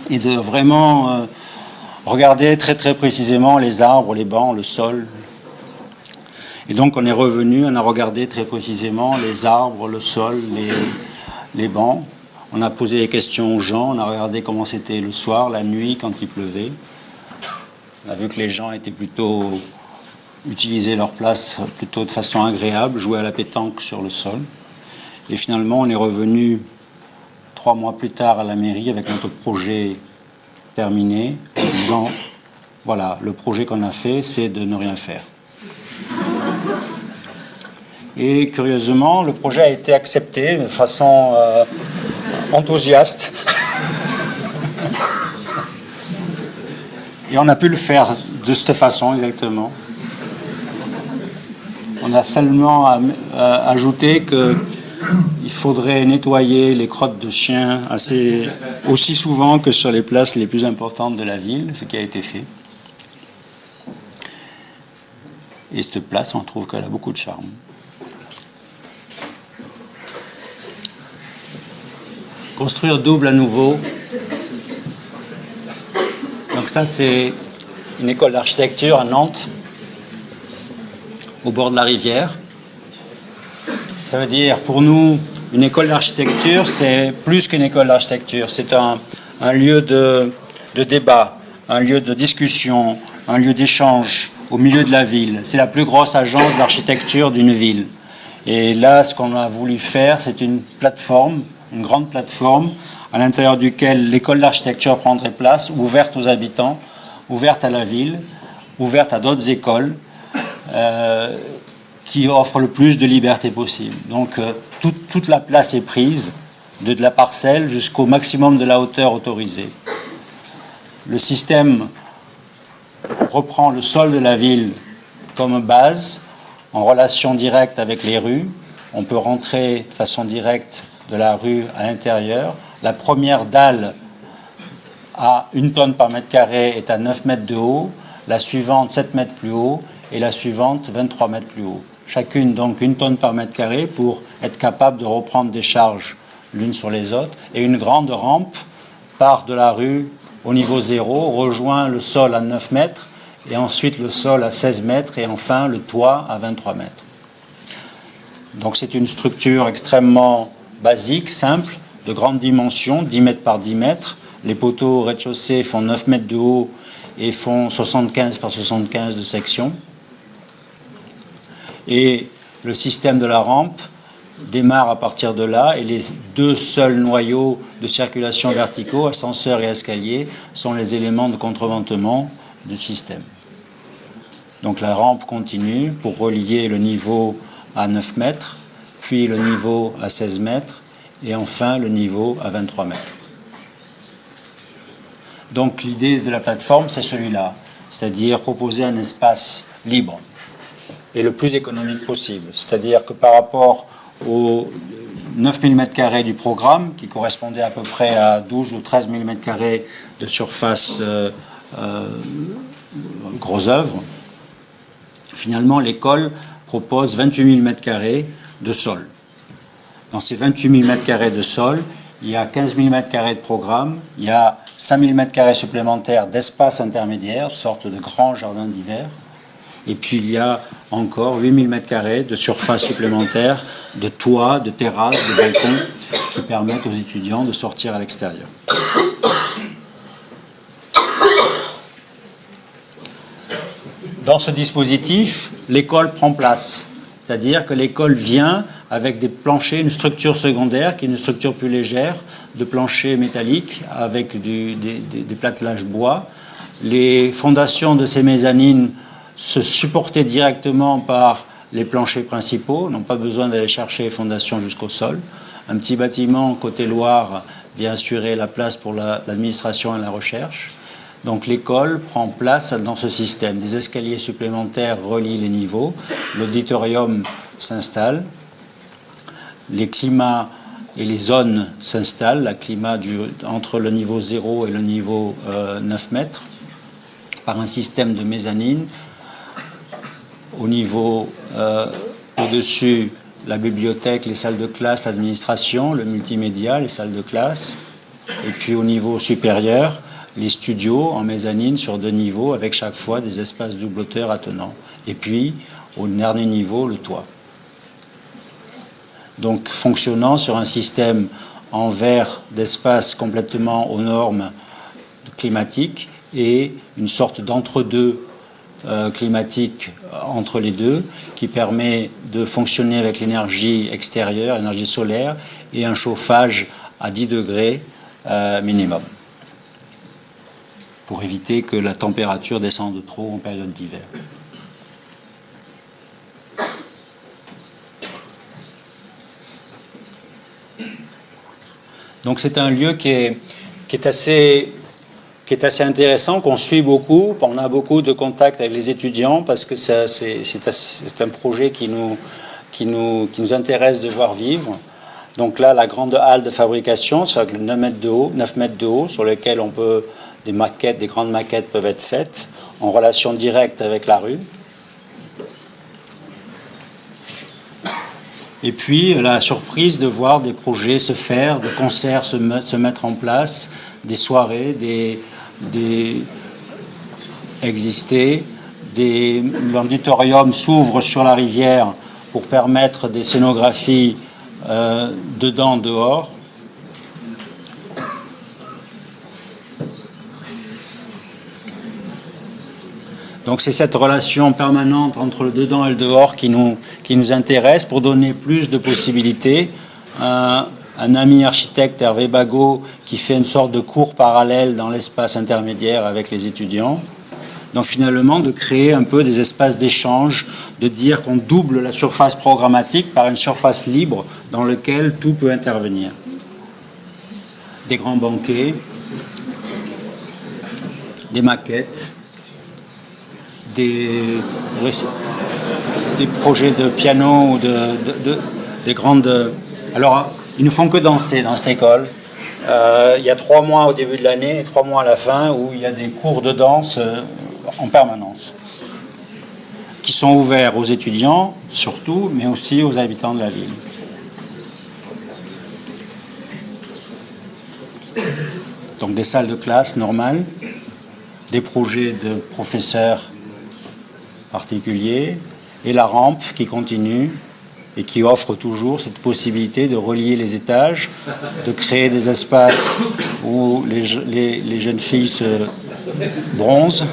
Et de vraiment regarder très très précisément les arbres, les bancs, le sol. Et donc on est revenu, on a regardé très précisément les arbres, le sol, les bancs. On a posé des questions aux gens, on a regardé comment c'était le soir, la nuit, quand il pleuvait. On a vu que les gens étaient plutôt utilisaient leur place plutôt de façon agréable, jouaient à la pétanque sur le sol. Et finalement, on est revenu 3 mois plus tard à la mairie avec notre projet terminé, en disant, voilà, le projet qu'on a fait, c'est de ne rien faire. Et curieusement, le projet a été accepté de façon enthousiaste. Et on a pu le faire de cette façon exactement. On a seulement ajouté qu'il faudrait nettoyer les crottes de chiens aussi souvent que sur les places les plus importantes de la ville, ce qui a été fait. Et cette place, on trouve qu'elle a beaucoup de charme. Construire double à nouveau. Donc ça, c'est une école d'architecture à Nantes, au bord de la rivière. Ça veut dire, pour nous, une école d'architecture, c'est plus qu'une école d'architecture. C'est un lieu de débat, un lieu de discussion, un lieu d'échange au milieu de la ville. C'est la plus grosse agence d'architecture d'une ville. Et là, ce qu'on a voulu faire, c'est une plateforme, une grande plateforme, à l'intérieur duquel l'école d'architecture prendrait place, ouverte aux habitants, ouverte à la ville, ouverte à d'autres écoles, qui offrent le plus de liberté possible. Donc toute la place est prise, de la parcelle jusqu'au maximum de la hauteur autorisée. Le système reprend le sol de la ville comme base, en relation directe avec les rues. On peut rentrer de façon directe de la rue à l'intérieur. La première dalle à 1 tonne par mètre carré est à 9 mètres de haut, la suivante 7 mètres plus haut et la suivante 23 mètres plus haut. Chacune donc 1 tonne par mètre carré pour être capable de reprendre des charges l'une sur les autres. Et une grande rampe part de la rue au niveau 0, rejoint le sol à 9 mètres et ensuite le sol à 16 mètres et enfin le toit à 23 mètres. Donc c'est une structure extrêmement basique, simple, de grande dimension, 10 mètres par 10 mètres. Les poteaux au rez-de-chaussée font 9 mètres de haut et font 75 par 75 de section. Et le système de la rampe démarre à partir de là et les 2 seuls noyaux de circulation verticaux, ascenseur et escalier, sont les éléments de contreventement du système. Donc la rampe continue pour relier le niveau à 9 mètres, puis le niveau à 16 mètres et enfin le niveau à 23 mètres. Donc l'idée de la plateforme, c'est celui-là, c'est-à-dire proposer un espace libre et le plus économique possible. C'est-à-dire que par rapport aux 9000 m² du programme, qui correspondait à peu près à 12 ou 13 000 m² de surface gros œuvre, finalement l'école propose 28 000 m² de sol. Dans ces 28 000 m² de sol, il y a 15 000 m² de programme, il y a 5 000 m² supplémentaires d'espace intermédiaire, de sorte de grands jardins d'hiver. Et puis il y a encore 8 000 m² de surface supplémentaire, de toits, de terrasses, de balcons, qui permettent aux étudiants de sortir à l'extérieur. Dans ce dispositif, l'école prend place. C'est-à-dire que l'école vient avec des planchers, une structure secondaire qui est une structure plus légère, de planchers métalliques avec des plattelages bois. Les fondations de ces mezzanines se supportaient directement par les planchers principaux, n'ont pas besoin d'aller chercher les fondations jusqu'au sol. Un petit bâtiment côté Loire vient assurer la place pour l'administration et la recherche. Donc l'école prend place dans ce système. Des escaliers supplémentaires relient les niveaux. L'auditorium s'installe. les climats et les zones s'installent, la climat entre le niveau 0 et le niveau 9 mètres, par un système de mezzanine. Au niveau au-dessus, la bibliothèque, les salles de classe, l'administration, le multimédia, les salles de classe. Et puis au niveau supérieur, les studios en mezzanine sur 2 niveaux, avec chaque fois des espaces double-hauteurs attenants. Et puis, au dernier niveau, le toit. Donc fonctionnant sur un système en verre d'espace complètement aux normes climatiques et une sorte d'entre-deux climatique entre les deux qui permet de fonctionner avec l'énergie extérieure, l'énergie solaire et un chauffage à 10 degrés minimum pour éviter que la température descende trop en période d'hiver. Donc c'est un lieu qui est assez intéressant, qu'on suit beaucoup. On a beaucoup de contacts avec les étudiants parce que c'est un projet qui nous intéresse de voir vivre. Donc là, la grande halle de fabrication, c'est avec le 9 mètres de haut, sur lequel des grandes maquettes peuvent être faites en relation directe avec la rue. Et puis la surprise de voir des projets se faire, des concerts se mettre en place, des soirées, exister, l'auditorium s'ouvre sur la rivière pour permettre des scénographies dedans, dehors. Donc c'est cette relation permanente entre le dedans et le dehors qui nous intéresse pour donner plus de possibilités. Un ami architecte, Hervé Bagot, qui fait une sorte de cours parallèle dans l'espace intermédiaire avec les étudiants. Donc finalement de créer un peu des espaces d'échange, de dire qu'on double la surface programmatique par une surface libre dans laquelle tout peut intervenir. Des grands banquets, des maquettes, des projets de piano ou des grandes... Alors, ils ne font que danser dans cette école. Il y a 3 mois au début de l'année et 3 mois à la fin où il y a des cours de danse en permanence qui sont ouverts aux étudiants surtout, mais aussi aux habitants de la ville. Donc des salles de classe normales, des projets de professeurs particuliers et la rampe qui continue et qui offre toujours cette possibilité de relier les étages, de créer des espaces où les jeunes filles se bronzent,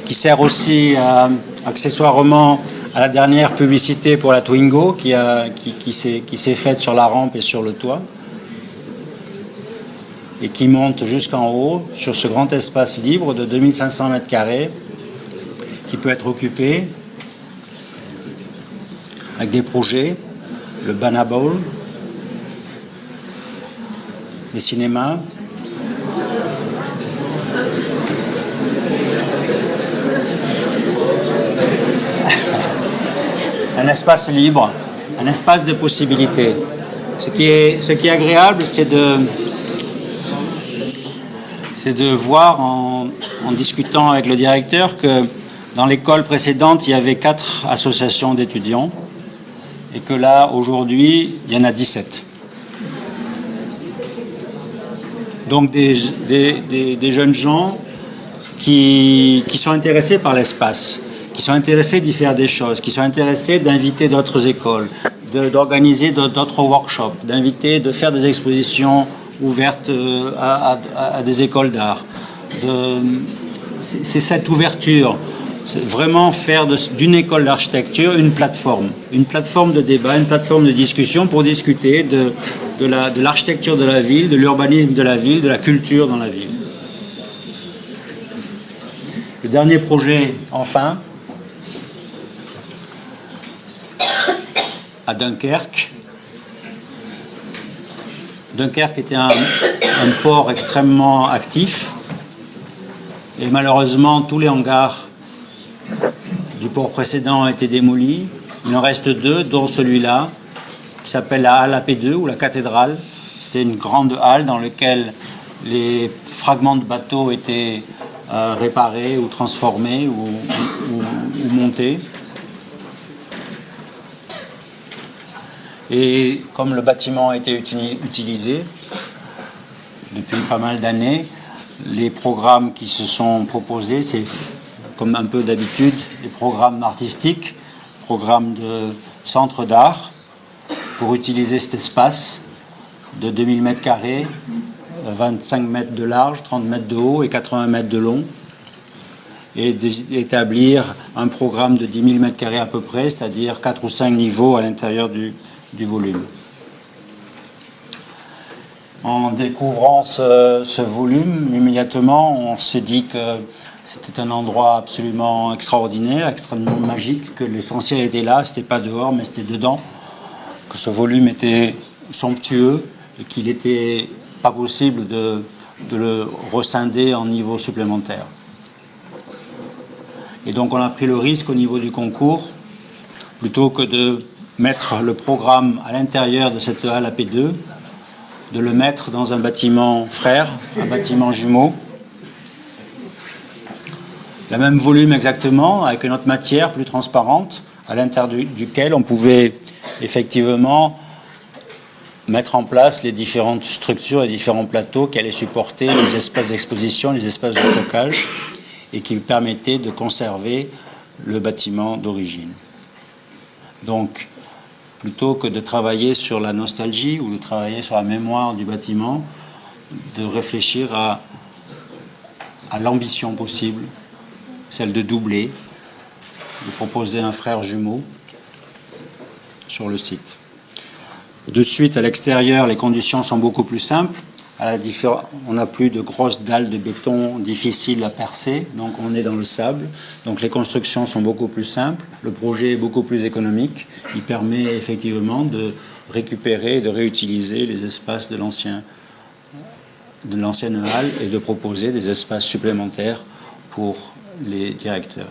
qui sert aussi accessoirement à la dernière publicité pour la Twingo qui s'est faite sur la rampe et sur le toit et qui monte jusqu'en haut sur ce grand espace libre de 2500 mètres carrés qui peut être occupé avec des projets, le Bana Bowl, les cinémas, un espace libre, un espace de possibilités. Ce qui est agréable, c'est de voir en discutant avec le directeur que dans l'école précédente, il y avait 4 associations d'étudiants et que là, aujourd'hui, il y en a 17. Donc des jeunes gens qui sont intéressés par l'espace, qui sont intéressés d'y faire des choses, qui sont intéressés d'inviter d'autres écoles, d'organiser d'autres workshops, de faire des expositions ouvertes à des écoles d'art. C'est cette ouverture, c'est vraiment faire d'une école d'architecture une plateforme de débat, une plateforme de discussion pour discuter de l'architecture de la ville, de l'urbanisme de la ville, de la culture dans la ville. Le dernier projet, enfin, à Dunkerque. Dunkerque était un port extrêmement actif et malheureusement tous les hangars du port précédent ont été démolis Il en reste 2, dont celui-là, qui s'appelle la halle AP2 ou la cathédrale. C'était une grande halle dans laquelle les fragments de bateaux étaient réparés ou transformés ou montés. Et comme le bâtiment a été utilisé depuis pas mal d'années, les programmes qui se sont proposés, c'est comme un peu d'habitude, des programmes artistiques, programmes de centre d'art, pour utiliser cet espace de 2000 mètres carrés, 25 mètres de large, 30 mètres de haut et 80 mètres de long, et d'établir un programme de 10 000 mètres carrés à peu près, c'est-à-dire 4 ou 5 niveaux à l'intérieur du volume. En découvrant ce volume, immédiatement, on s'est dit que c'était un endroit absolument extraordinaire, extrêmement magique, que l'essentiel était là, c'était pas dehors, mais c'était dedans, que ce volume était somptueux et qu'il n'était pas possible de le rescinder en niveau supplémentaire. Et donc on a pris le risque au niveau du concours, plutôt que de mettre le programme à l'intérieur de cette halle AP2, de le mettre dans un bâtiment frère, un bâtiment jumeau, le même volume exactement, avec une autre matière plus transparente, à l'intérieur duquel on pouvait effectivement mettre en place les différentes structures et différents plateaux qui allaient supporter les espaces d'exposition, les espaces de stockage, et qui permettaient de conserver le bâtiment d'origine. Donc, plutôt que de travailler sur la nostalgie ou de travailler sur la mémoire du bâtiment, de réfléchir à l'ambition possible, celle de doubler, de proposer un frère jumeau sur le site. De suite, à l'extérieur, les conditions sont beaucoup plus simples. On n'a plus de grosses dalles de béton difficiles à percer, donc on est dans le sable. Donc les constructions sont beaucoup plus simples, le projet est beaucoup plus économique. Il permet effectivement de récupérer et de réutiliser les espaces de l'ancienne halle et de proposer des espaces supplémentaires pour les directeurs.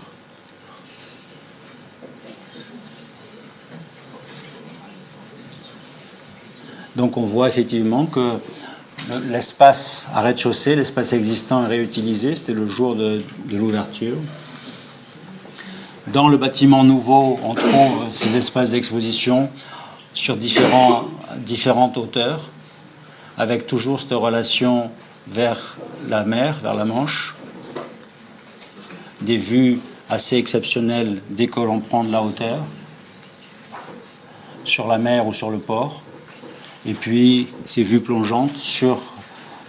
Donc on voit effectivement que l'espace à rez-de-chaussée, l'espace existant est réutilisé, c'était le jour de l'ouverture. Dans le bâtiment nouveau, on trouve ces espaces d'exposition sur différentes hauteurs, avec toujours cette relation vers la mer, vers la Manche, des vues assez exceptionnelles dès que l'on prend de la hauteur, sur la mer ou sur le port. Et puis ces vues plongeantes sur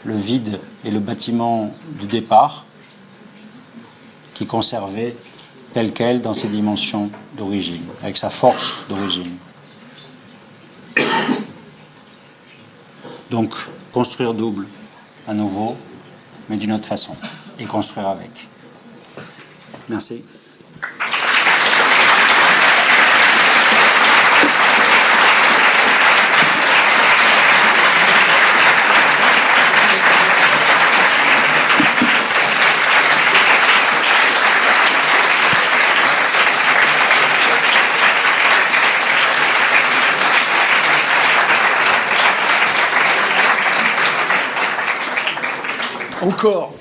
le vide et le bâtiment du départ qui conservait tel quel dans ses dimensions d'origine, avec sa force d'origine. Donc construire double à nouveau, mais d'une autre façon, et construire avec. Merci. Encore.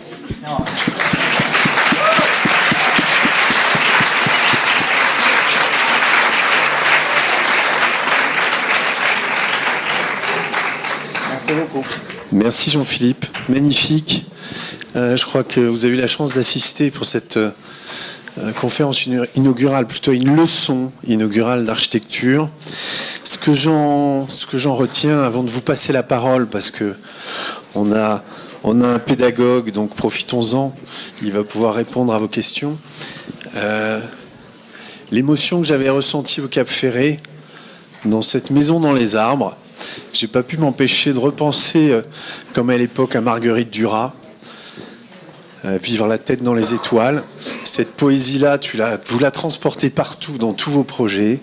Merci beaucoup. Merci Jean-Philippe, magnifique. Je crois que vous avez eu la chance d'assister pour cette conférence inaugurale, plutôt une leçon inaugurale d'architecture. Ce que j'en retiens avant de vous passer la parole, parce que on a un pédagogue, donc profitons-en, il va pouvoir répondre à vos questions. L'émotion que j'avais ressentie au Cap Ferré, dans cette maison dans les arbres, j'ai pas pu m'empêcher de repenser, comme à l'époque, à Marguerite Duras, vivre la tête dans les étoiles. Cette poésie-là, vous la transportez partout dans tous vos projets.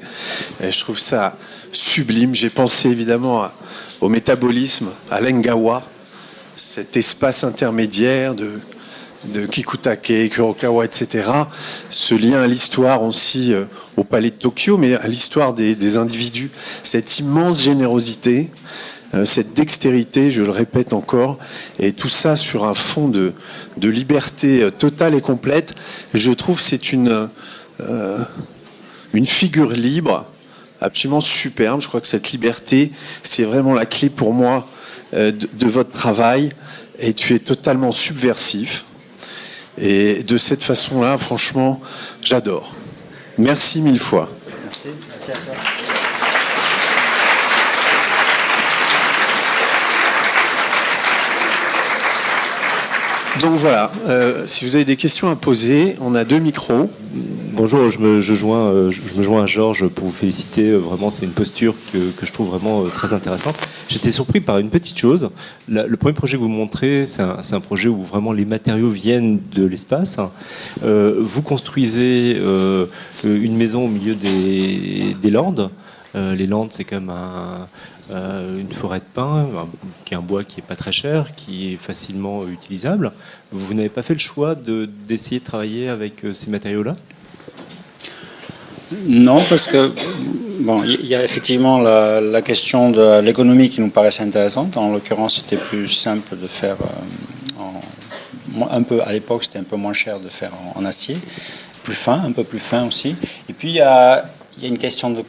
Et je trouve ça sublime. J'ai pensé évidemment au métabolisme, à l'Engawa, cet espace intermédiaire de de Kikutake, Kurokawa, etc., ce lien à l'histoire aussi, au palais de Tokyo, mais à l'histoire des individus, cette immense générosité, cette dextérité, je le répète encore, et tout ça sur un fond de liberté totale et complète. Je trouve que c'est une figure libre, absolument superbe. Je crois que cette liberté, c'est vraiment la clé pour moi de votre travail, et tu es totalement subversif. Et de cette façon-là, franchement, j'adore. Merci mille fois. Merci. Merci à toi. Donc voilà, si vous avez des questions à poser, on a 2 micros. Bonjour, je me joins à Georges pour vous féliciter. Vraiment, c'est une posture que je trouve vraiment très intéressante. J'étais surpris par une petite chose. Le premier projet que vous montrez, c'est un projet où vraiment les matériaux viennent de l'espace. Vous construisez une maison au milieu des Landes. Les Landes, c'est quand même une forêt de pins, qui est un bois qui n'est pas très cher, qui est facilement utilisable. Vous n'avez pas fait le choix d'essayer de travailler avec ces matériaux-là ? Non, parce que bon, il y a effectivement la question de l'économie qui nous paraissait intéressante. En l'occurrence, c'était plus simple de faire un peu à l'époque, c'était un peu moins cher de faire en acier, plus fin, un peu plus fin aussi. Et puis il y a une question de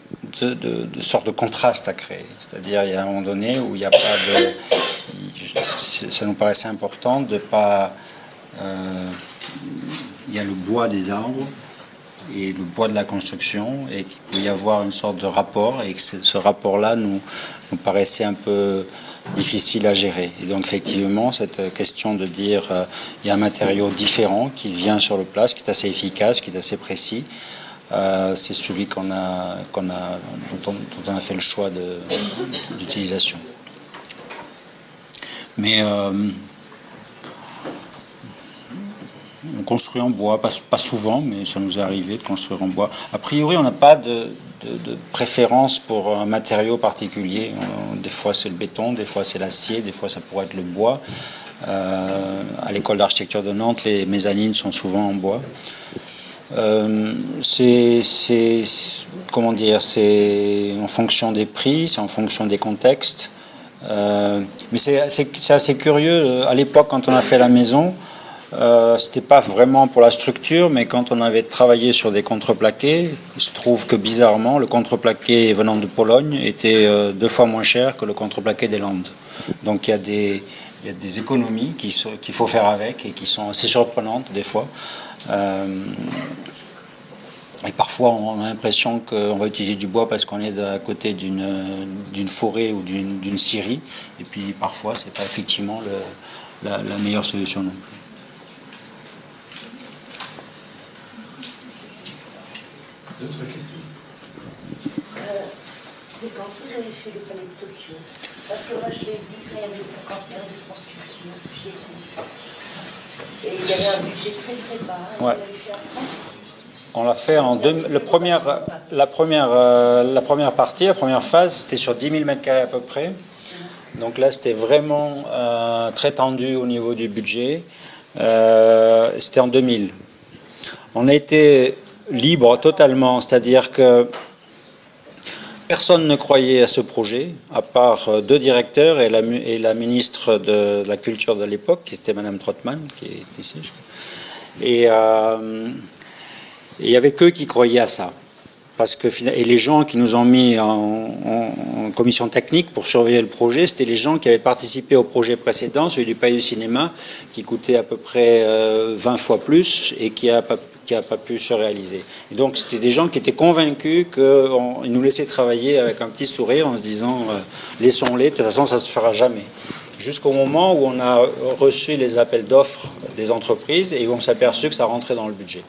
sorte de contraste à créer. C'est-à-dire, il y a un moment donné où il n'y a pas de... Ça nous paraissait important de pas... il y a le bois des arbres et le bois de la construction, et qu'il peut y avoir une sorte de rapport, et que ce rapport-là nous paraissait un peu difficile à gérer. Et donc effectivement, cette question de dire il y a un matériau différent qui vient sur le place, qui est assez efficace, qui est assez précis, c'est celui dont on a fait le choix d'utilisation. Mais on construit en bois, pas souvent, mais ça nous est arrivé de construire en bois. A priori, on n'a pas de préférence pour un matériau particulier. Des fois c'est le béton, des fois c'est l'acier, des fois ça pourrait être le bois. À l'école d'architecture de Nantes, les mezzanines sont souvent en bois. C'est en fonction des prix, c'est en fonction des contextes. Mais c'est assez curieux. À l'époque, quand on a fait la maison, c'était pas vraiment pour la structure, mais quand on avait travaillé sur des contreplaqués, il se trouve que bizarrement, le contreplaqué venant de Pologne était 2 fois moins cher que le contreplaqué des Landes. Donc il y a des économies qu'il faut faire avec et qui sont assez surprenantes des fois. Et parfois, on a l'impression qu'on va utiliser du bois parce qu'on est à côté d'une forêt ou d'une scierie. Et puis parfois, c'est pas effectivement la meilleure solution non plus. D'autres questions ? C'est quand vous avez fait le palais de Tokyo, parce que moi je l'ai vu quand il y avait 50 heures de construction, je l'ai vu. Et il y avait un budget très très bas. Ouais. Vous l'avez fait après ? On l'a fait la première partie, la première phase, c'était sur 10 000 m² à peu près. Donc là, c'était vraiment très tendu au niveau du budget. C'était en 2000. On a été libre totalement, c'est-à-dire que personne ne croyait à ce projet, à part 2 directeurs et la ministre de la Culture de l'époque, qui était Madame Trottmann, qui est ici, je crois. Et il n'y avait qu'eux qui croyaient à ça. Et les gens qui nous ont mis en commission technique pour surveiller le projet, c'était les gens qui avaient participé au projet précédent, celui du Palais du Cinéma, qui coûtait à peu près 20 fois plus et qui n'a pas pu se réaliser. Et donc c'était des gens qui étaient convaincus qu'ils nous laissaient travailler avec un petit sourire en se disant laissons-les, de toute façon ça ne se fera jamais. Jusqu'au moment où on a reçu les appels d'offres des entreprises et où on s'est aperçu que ça rentrait dans le budget.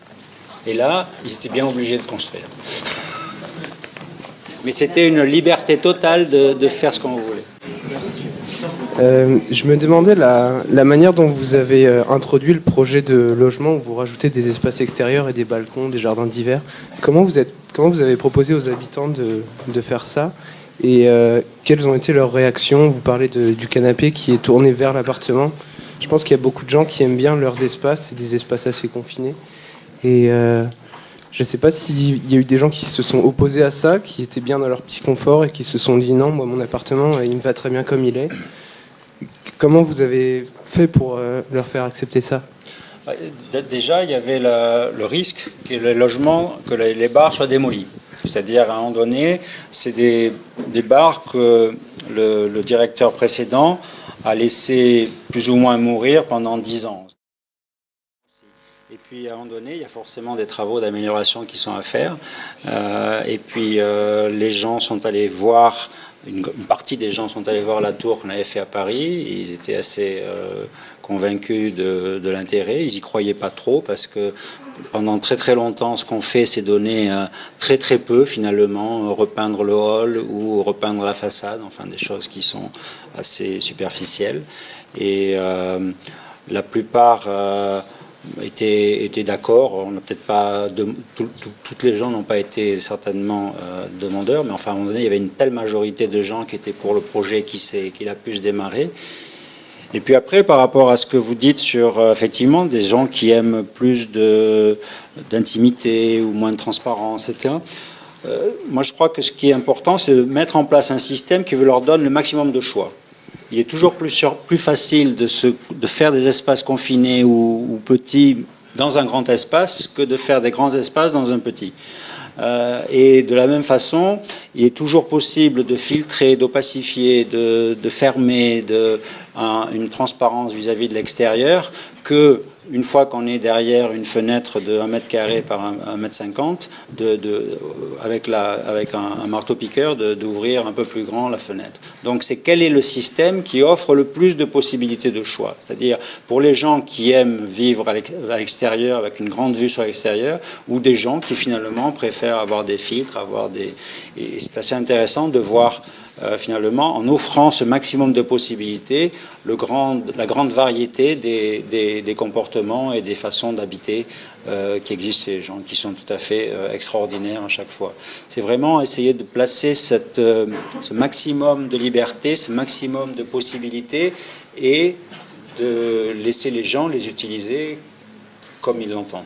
Et là, ils étaient bien obligés de construire. Mais c'était une liberté totale de faire ce qu'on voulait. Je me demandais la manière dont vous avez introduit le projet de logement où vous rajoutez des espaces extérieurs et des balcons, des jardins d'hiver. Comment vous avez proposé aux habitants de faire ça ? Et quelles ont été leurs réactions ? Vous parlez du canapé qui est tourné vers l'appartement. Je pense qu'il y a beaucoup de gens qui aiment bien leurs espaces, c'est des espaces assez confinés. Et je ne sais pas s'il y a eu des gens qui se sont opposés à ça, qui étaient bien dans leur petit confort et qui se sont dit non, moi mon appartement, il me va très bien comme il est. Comment vous avez fait pour leur faire accepter ça ? Déjà, il y avait le risque que les logements, que les bars soient démolis. C'est-à-dire, à un moment donné, c'est des bars que le directeur précédent a laissé plus ou moins mourir pendant 10 ans. Et puis, à un moment donné, il y a forcément des travaux d'amélioration qui sont à faire. Et puis, les gens sont allés voir, une partie des gens sont allés voir la tour qu'on avait fait à Paris. Ils étaient assez convaincus de l'intérêt. Ils n'y croyaient pas trop parce que pendant très très longtemps, ce qu'on fait, c'est donner très très peu finalement, repeindre le hall ou repeindre la façade, enfin des choses qui sont assez superficielles. Et la plupart étaient d'accord. On n'a peut-être pas toutes les gens n'ont pas été certainement demandeurs, mais enfin à un moment donné, il y avait une telle majorité de gens qui étaient pour le projet qu'il a pu se démarrer. Et puis après, par rapport à ce que vous dites sur effectivement des gens qui aiment plus d'intimité ou moins de transparence, etc. Moi, je crois que ce qui est important, c'est de mettre en place un système qui leur donne le maximum de choix. Il est toujours plus facile de faire des espaces confinés ou petits dans un grand espace que de faire des grands espaces dans un petit. Et de la même façon, il est toujours possible de filtrer, d'opacifier, de fermer, une transparence vis-à-vis de l'extérieur que une fois qu'on est derrière une fenêtre de 1 mètre carré par 1 mètre 50, avec un marteau-piqueur, d'ouvrir un peu plus grand la fenêtre. Donc c'est quel est le système qui offre le plus de possibilités de choix. C'est-à-dire pour les gens qui aiment vivre à l'extérieur, avec une grande vue sur l'extérieur, ou des gens qui finalement préfèrent avoir des filtres, Et c'est assez intéressant de voir finalement, en offrant ce maximum de possibilités, la grande variété des comportements et des façons d'habiter qui existent chez les gens, qui sont tout à fait extraordinaires à chaque fois. C'est vraiment essayer de placer ce maximum de liberté, ce maximum de possibilités, et de laisser les gens les utiliser comme ils l'entendent.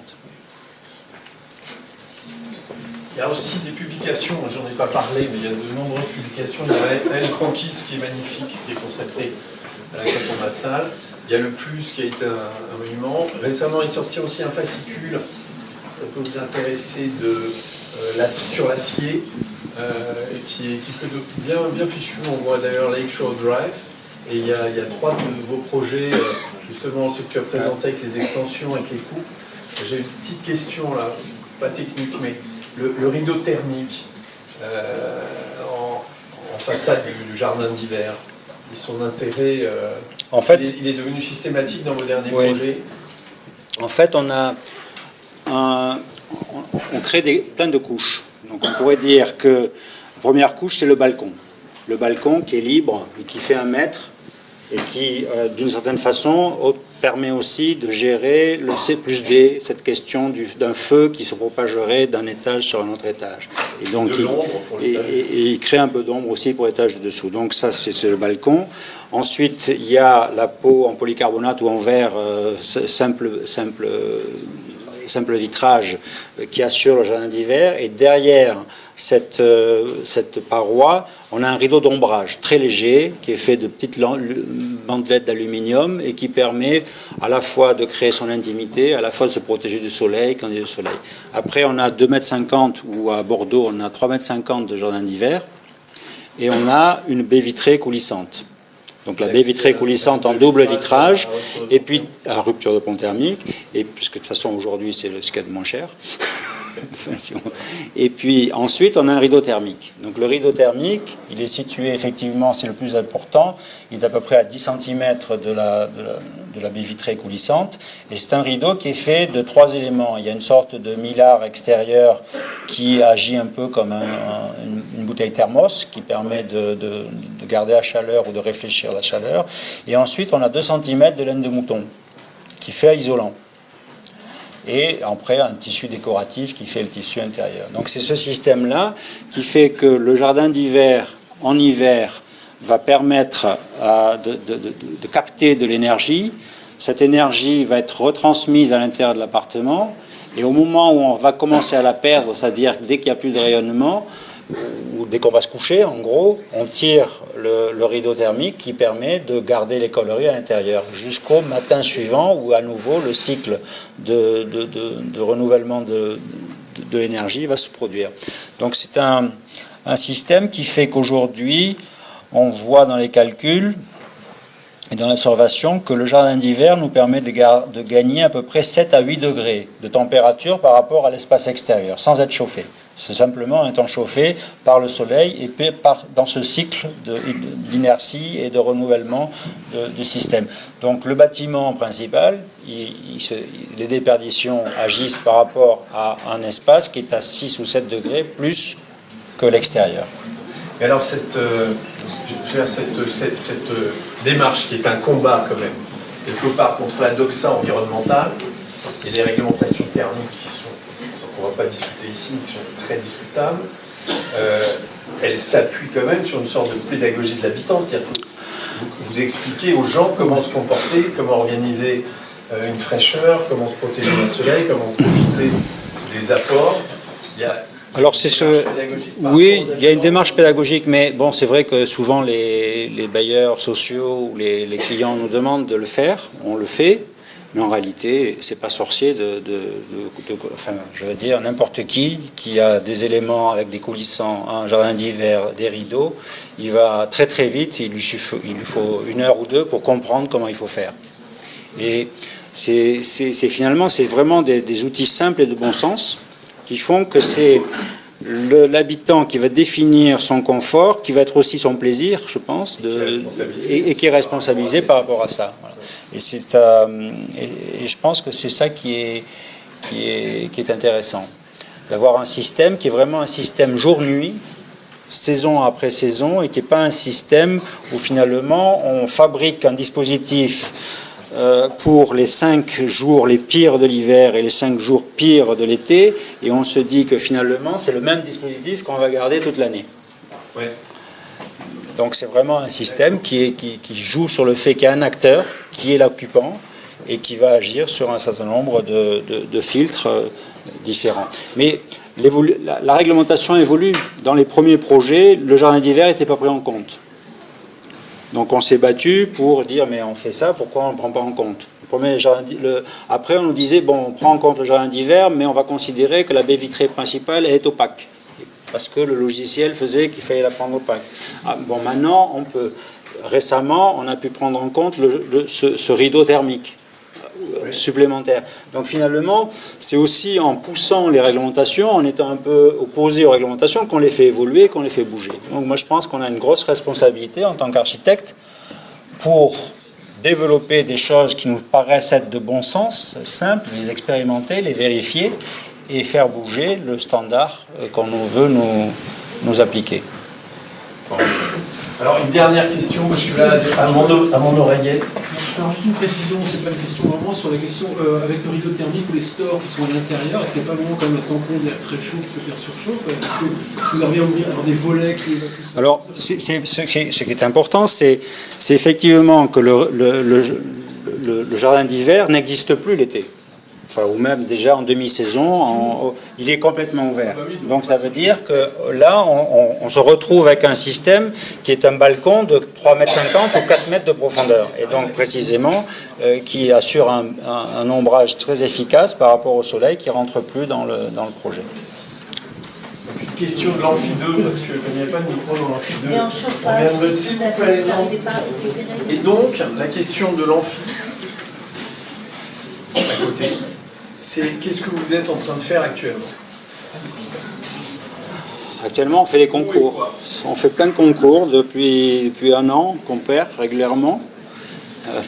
Il y a aussi des publications, j'en ai pas parlé, mais il y a de nombreuses publications. Il y a El Croquis qui est magnifique, qui est consacré à la Canton Massal. Il y a le Plus qui a été un monument. Récemment est sorti aussi un fascicule, ça peut vous intéresser, sur l'acier, qui est bien fichu. On voit d'ailleurs Lakeshore Drive. Et il y a 3 de vos projets, justement ceux que tu as présentés avec les extensions, avec les coupes. J'ai une petite question là, pas technique, mais le rideau thermique en façade du jardin d'hiver, et son intérêt, en fait, il est devenu systématique dans vos derniers projets. En fait, on crée plein de couches. Donc on pourrait dire que la première couche, c'est le balcon. Le balcon qui est libre et qui fait 1 mètre et qui, d'une certaine façon, permet aussi de gérer le C+D, cette question d'un feu qui se propagerait d'un étage sur un autre étage. Et donc, il crée un peu d'ombre aussi pour l'étage de dessous. Donc ça, c'est le balcon. Ensuite, il y a la peau en polycarbonate ou en verre, simple vitrage qui assure le jardin d'hiver. Et derrière cette paroi, on a un rideau d'ombrage très léger qui est fait de petites bandelettes d'aluminium et qui permet à la fois de créer son intimité, à la fois de se protéger du soleil quand il y a du soleil. Après, on a 2,50 m, ou à Bordeaux, on a 3,50 m de jardin d'hiver, et on a une baie vitrée coulissante. Donc la baie vitrée coulissante en double vitrage, et puis à rupture de pont thermique, et puisque de toute façon aujourd'hui c'est ce qu'il y a de moins cher. Et puis ensuite on a un rideau thermique. Donc le rideau thermique, il est situé effectivement, c'est le plus important, il est à peu près à 10 cm de la baie vitrée coulissante, et c'est un rideau qui est fait de 3 éléments. Il y a une sorte de millard extérieur qui agit un peu comme une bouteille thermos, qui permet de garder la chaleur ou de réfléchir la chaleur, et ensuite on a 2 cm de laine de mouton qui fait isolant. Et après un tissu décoratif qui fait le tissu intérieur. Donc c'est ce système-là qui fait que le jardin d'hiver, en hiver, va permettre de capter de l'énergie cette énergie va être retransmise à l'intérieur de l'appartement, et au moment où on va commencer à la perdre, c'est-à-dire dès qu'il n'y a plus de rayonnement, ou dès qu'on va se coucher, en gros, on tire le rideau thermique qui permet de garder les calories à l'intérieur jusqu'au matin suivant, où à nouveau le cycle de renouvellement de l'énergie va se produire. Donc c'est un système qui fait qu'aujourd'hui, on voit dans les calculs et dans l'observation que le jardin d'hiver nous permet de gagner à peu près 7 à 8 degrés de température par rapport à l'espace extérieur, sans être chauffé. C'est simplement en étant chauffé par le soleil et dans ce cycle d'inertie et de renouvellement du système. Donc le bâtiment principal, les déperditions agissent par rapport à un espace qui est à 6 ou 7 degrés plus que l'extérieur. Et alors cette démarche qui est un combat quand même, quelque part contre la doxa environnementale et les réglementations thermiques qui sont, qu'on ne va pas discuter ici, qui sont très discutables, elle s'appuie quand même sur une sorte de pédagogie de l'habitant, c'est-à-dire que vous expliquez aux gens comment se comporter, comment organiser une fraîcheur, comment se protéger du soleil, comment profiter des apports. Alors oui, il y a une démarche pédagogique, mais bon, c'est vrai que souvent les bailleurs sociaux ou les clients nous demandent de le faire, on le fait, mais en réalité, c'est pas sorcier enfin, je veux dire, n'importe qui a des éléments avec des coulissants, un jardin d'hiver, des rideaux, il va très très vite, il lui faut 1 heure ou 2 pour comprendre comment il faut faire. Et finalement, c'est vraiment des outils simples et de bon sens qui font que c'est l'habitant qui va définir son confort, qui va être aussi son plaisir, je pense, et qui est responsabilisé par rapport à ça. Voilà. Et je pense que c'est ça qui est intéressant, d'avoir un système qui est vraiment un système jour-nuit, saison après saison, et qui n'est pas un système où finalement on fabrique un dispositif pour les 5 jours les pires de l'hiver et les 5 jours pires de l'été, et on se dit que finalement c'est le même dispositif qu'on va garder toute l'année. Ouais. Donc c'est vraiment un système qui joue sur le fait qu'il y a un acteur qui est l'occupant et qui va agir sur un certain nombre de filtres différents. Mais la réglementation évolue. Dans les premiers projets, le jardin d'hiver n'était pas pris en compte. Donc on s'est battu pour dire mais on fait ça, pourquoi on ne le prend pas en compte? Après on nous disait bon, on prend en compte le jardin d'hiver, mais on va considérer que la baie vitrée principale est opaque, parce que le logiciel faisait qu'il fallait la prendre opaque. Bon, maintenant récemment on a pu prendre en compte ce rideau thermique supplémentaire. Donc finalement, c'est aussi en poussant les réglementations, en étant un peu opposé aux réglementations, qu'on les fait évoluer, qu'on les fait bouger. Donc moi je pense qu'on a une grosse responsabilité en tant qu'architecte pour développer des choses qui nous paraissent être de bon sens, simples, les expérimenter, les vérifier et faire bouger le standard qu'on veut nous appliquer. Alors une dernière question, parce que là, à mon oreillette. Alors juste une précision, c'est pas une question vraiment sur la question avec le rideau thermique ou les stores qui sont à l'intérieur, est-ce qu'il n'y a pas vraiment comme un tampon d'air très chaud qui peut faire surchauffe? Est-ce que vous arrivez à avoir des volets qui évacuent ça? Alors ce qui est important, c'est effectivement que le jardin d'hiver n'existe plus l'été. Enfin, ou même déjà en demi-saison, il est complètement ouvert. Donc ça veut dire que là, on se retrouve avec un système qui est un balcon de 3,50 m ou 4 mètres de profondeur. Et donc précisément, qui assure un ombrage très efficace par rapport au soleil qui ne rentre plus dans le projet. Une question de l'amphi 2, parce qu'il n'y a pas de micro dans l'amphi 2. Et en chauffage, On vient de s'il vous plaît, et donc, la question de l'amphi, à côté, c'est qu'est-ce que vous êtes en train de faire actuellement? Actuellement, on fait des concours. On fait plein de concours depuis 1 an qu'on perd régulièrement,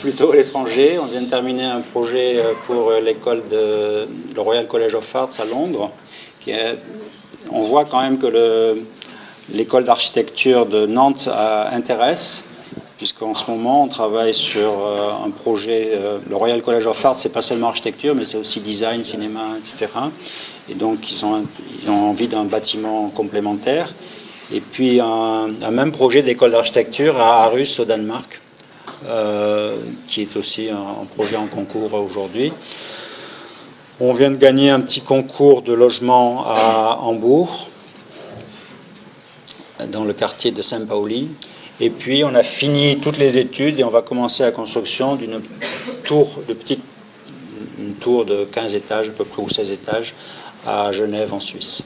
plutôt à l'étranger. On vient de terminer un projet pour l'école le Royal College of Arts à Londres. On voit quand même que l'école d'architecture de Nantes intéresse, puisqu'en ce moment, on travaille sur un projet. Le Royal College of Arts, c'est pas seulement architecture, mais c'est aussi design, cinéma, etc. Et donc, ils ont envie d'un bâtiment complémentaire. Et puis, un même projet d'école d'architecture à Aarhus, au Danemark, qui est aussi un projet en concours aujourd'hui. On vient de gagner un petit concours de logement à Hambourg, dans le quartier de Saint-Pauli. Et puis on a fini toutes les études et on va commencer la construction d'une tour de 15 étages à peu près, ou 16 étages, à Genève en Suisse.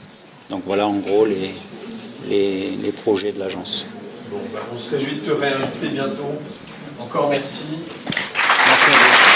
Donc voilà en gros les projets de l'agence. Bon, on se réjouit de te réinviter bientôt. Encore merci. Merci à vous.